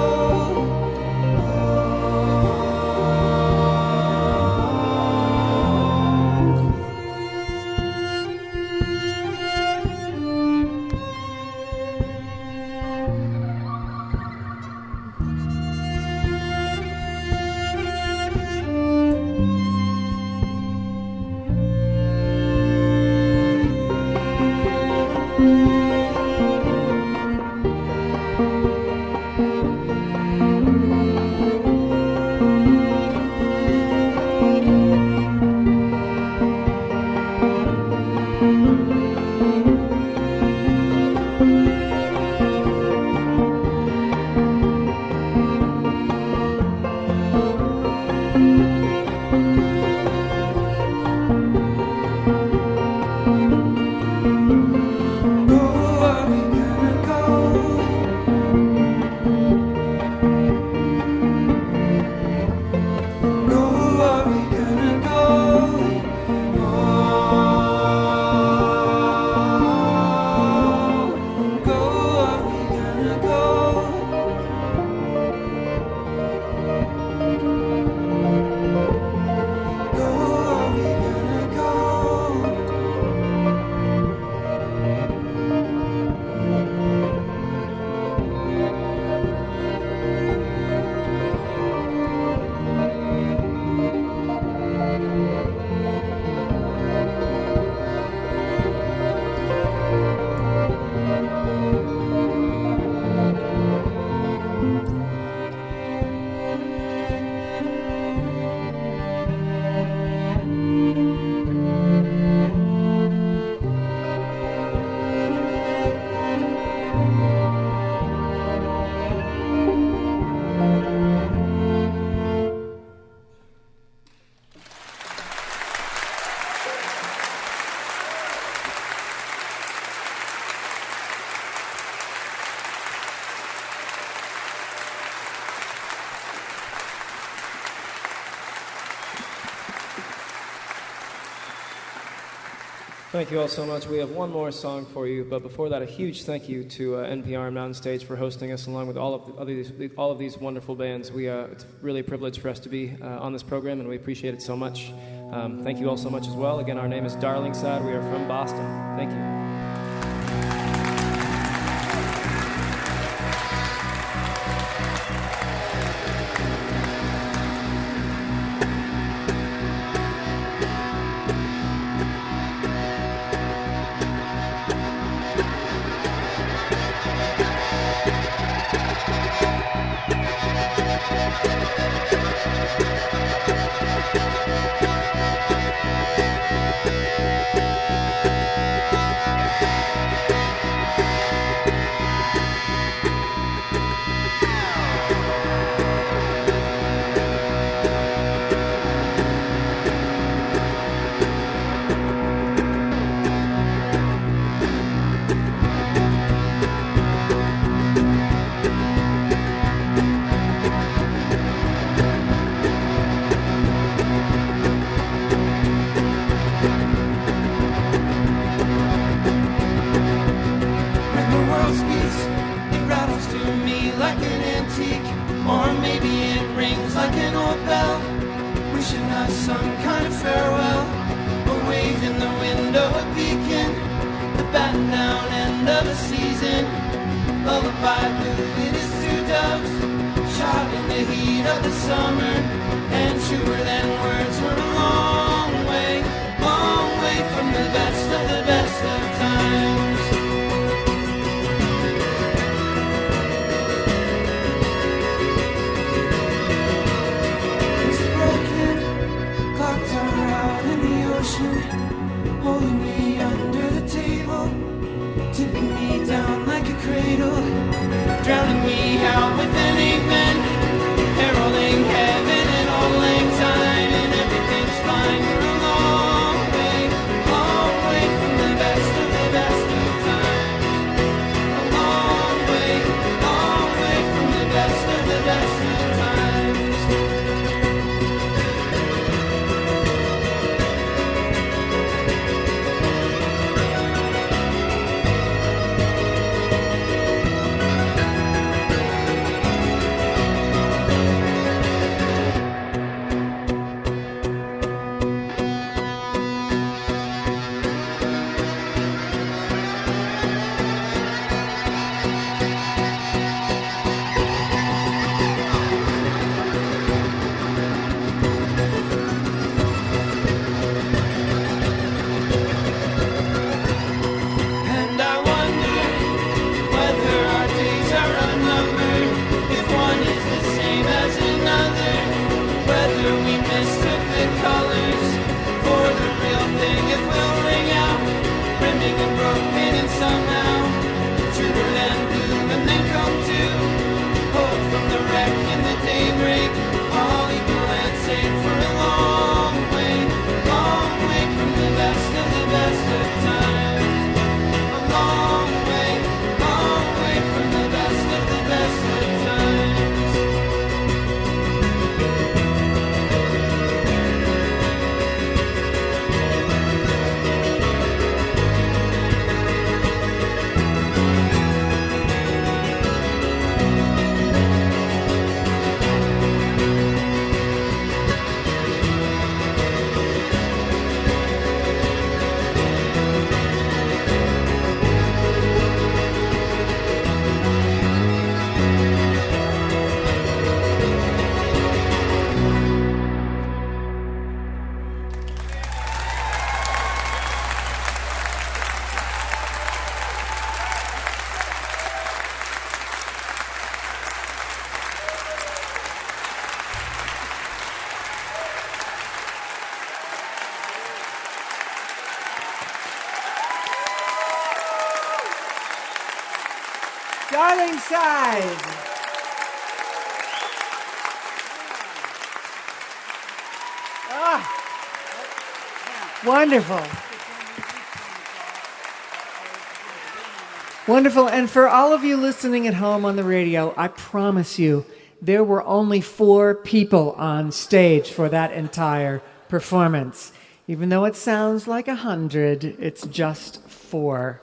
Thank you all so much. We have one more song for you, but before that, a huge thank you to NPR and Mountain Stage for hosting us, along with all of these wonderful bands. It's really a privilege for us to be on this program, and we appreciate it so much. Thank you all so much as well. Again, our name is Darlingside. We are from Boston. Thank you. Or maybe it rings like an old bell, wishing us some kind of farewell. A wave in the window, a beacon, the batten down end of a season. Lullaby blue, it is two doves, shot in the heat of the summer. And truer than words, we're a long way from the best of times. It's broken, clocks are out in the ocean, holding me under the table, tipping me down like a cradle, drowning me out with an amen, heralding heaven and all lang syne, and everything's fine. We're a long way from the best of times. A long way from the best of times. Darlingside. Wonderful. Wonderful. And for all of you listening at home on the radio, I promise you, there were only 4 people on stage for that entire performance. Even though it sounds like 100, it's just 4.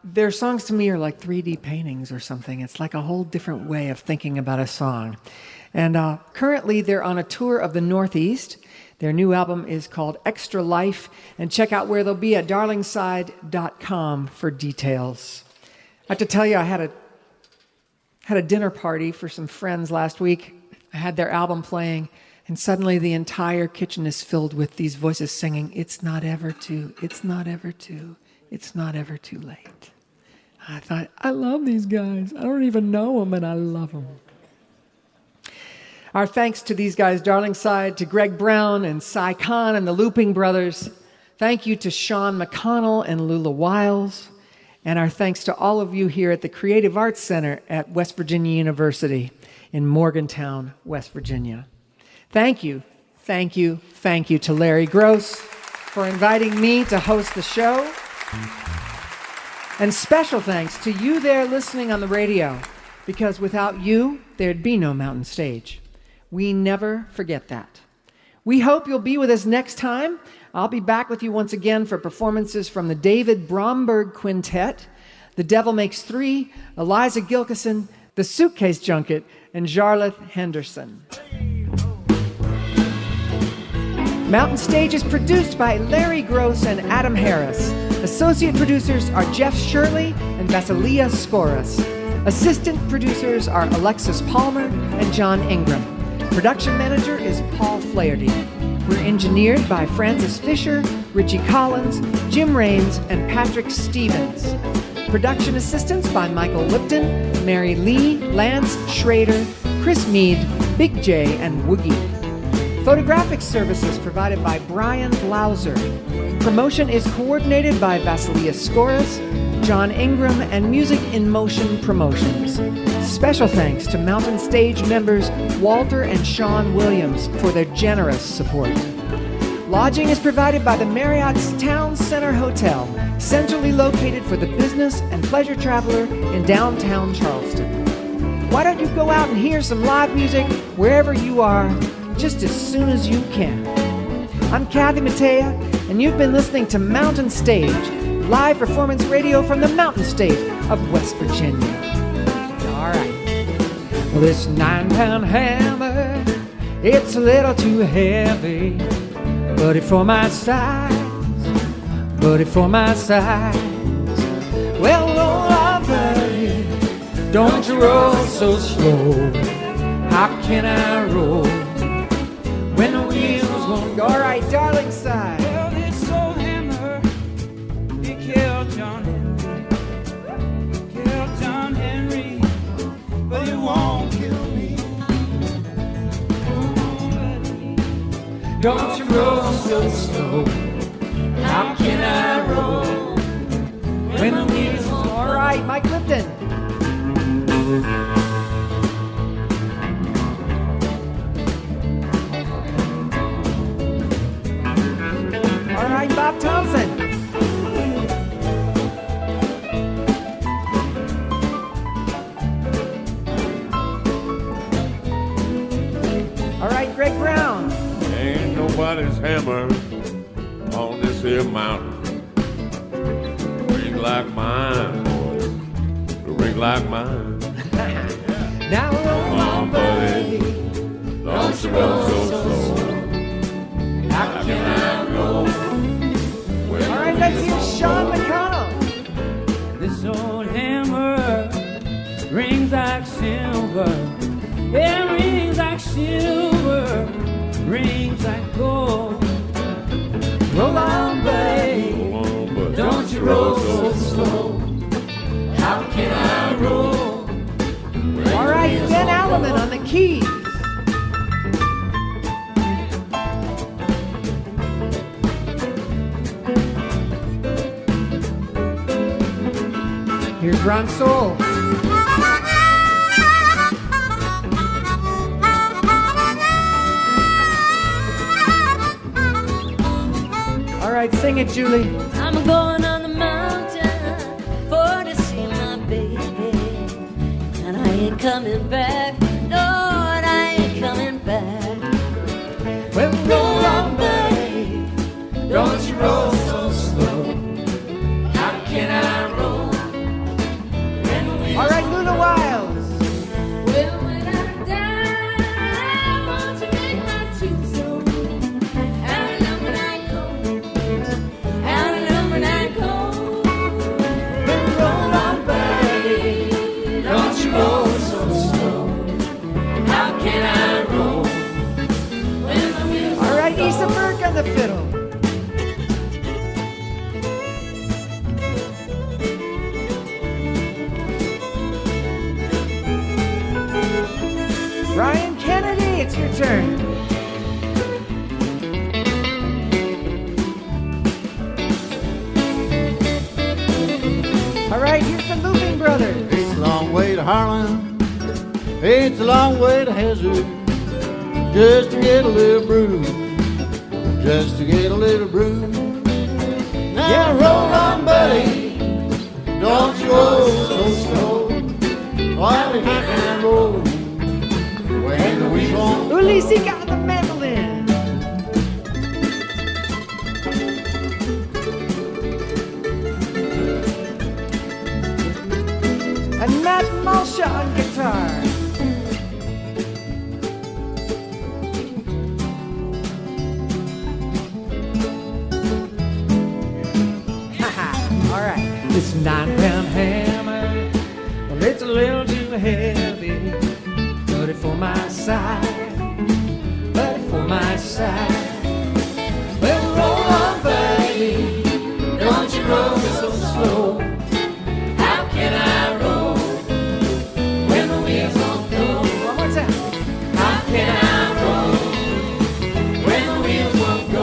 Their songs to me are like 3D paintings or something. It's like a whole different way of thinking about a song. And currently they're on a tour of the Northeast. Their new album is called Extra Life. And check out where they'll be at darlingside.com for details. I have to tell you, I had a dinner party for some friends last week. I had their album playing, and suddenly the entire kitchen is filled with these voices singing, "It's not ever too, it's not ever too, it's not ever too late." I thought, I love these guys. I don't even know them, and I love them. Our thanks to these guys, Darlingside, to Greg Brown and Cy Kahn and the Looping Brothers. Thank you to Sean McConnell and Lula Wiles. And our thanks to all of you here at the Creative Arts Center at West Virginia University in Morgantown, West Virginia. Thank you, thank you, thank you to Larry Gross for inviting me to host the show. And special thanks to you there listening on the radio, because without you, there'd be no Mountain Stage. We never forget that. We hope you'll be with us next time. I'll be back with you once again for performances from the David Bromberg Quintet, The Devil Makes Three, Eliza Gilkison, The Suitcase Junket, and Jarlath Henderson. Mountain Stage is produced by Larry Gross and Adam Harris. Associate producers are Jeff Shirley and Vasilia Skoras. Assistant producers are Alexis Palmer and John Ingram. Production manager is Paul Flaherty. We're engineered by Francis Fisher, Richie Collins, Jim Raines, and Patrick Stevens. Production assistance by Michael Lipton, Mary Lee, Lance Schrader, Chris Mead, Big J, and Woogie. Photographic services provided by Brian Blauser. Promotion is coordinated by Vasilia Skoras, John Ingram, and Music in Motion Promotions. Special thanks to Mountain Stage members Walter and Sean Williams for their generous support. Lodging is provided by the Marriott's Town Center Hotel, centrally located for the business and pleasure traveler in downtown Charleston. Why don't you go out and hear some live music wherever you are, just as soon as you can. I'm Kathy Mattea, and you've been listening to Mountain Stage, live performance radio from the Mountain State of West Virginia. All right. Well, this 9-pound hammer, it's a little too heavy, but it for my size, Well, roll on, buddy, don't you roll so slow. How can I roll when the wheels won't go? All right, Darlingside. Well, this old hammer, it killed John Henry, but it won't kill me. Don't you roll so slow. How can I roll when the wheels won't go? All right, Mike Lipton. All right, Bob Thompson. All right, Greg Brown. Ain't nobody's hammer on this here mountain. Ring like mine, ring like mine. Now roll on, buddy. Don't you roll so slow. How can I roll? All right, let's hear Sean McConnell. This old hammer rings like silver. It rings like silver, rings like gold. Roll on, buddy. Don't you roll so slow. How can I roll? All right, Ben Alleman on the keys. Here's Ron Soul. All right, sing it, Julie. I'm going on the mountain for to see my baby, and I ain't coming back. Lord, I ain't coming back. Well, roll on, buddy. Don't you roll so slow. How can I roll? All right, Lula Wiles. Well, when I die, won't you make my tombstone out of number 9 coal? Out of number 9 coal. Well, roll on, buddy. Don't you roll so slow. How can I roll? All right, Issa Burke on the fiddle. Ryan Kennedy, it's your turn. All right, here's the Looping Brothers. It's a long way to Harlan. It's a long way to Hazard. Just to get a little brew. Just to get a little brew. Now roll on, buddy. Don't you roll so slow. Why we can't roll when we won't. Ulysses got the mandolin. And Matt that Malshon guitar. All right. This 9-pound hammer, well, it's a little too heavy. Put it for my side, put it for my side. Well, roll on, baby, don't you roll so slow. How can I roll when the wheels won't go? One more time. How can I roll when the wheels won't go?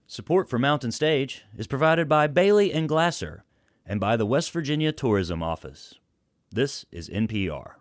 Support for Mountain Stage is provided by Bailey and Glasser and by the West Virginia Tourism Office. This is NPR.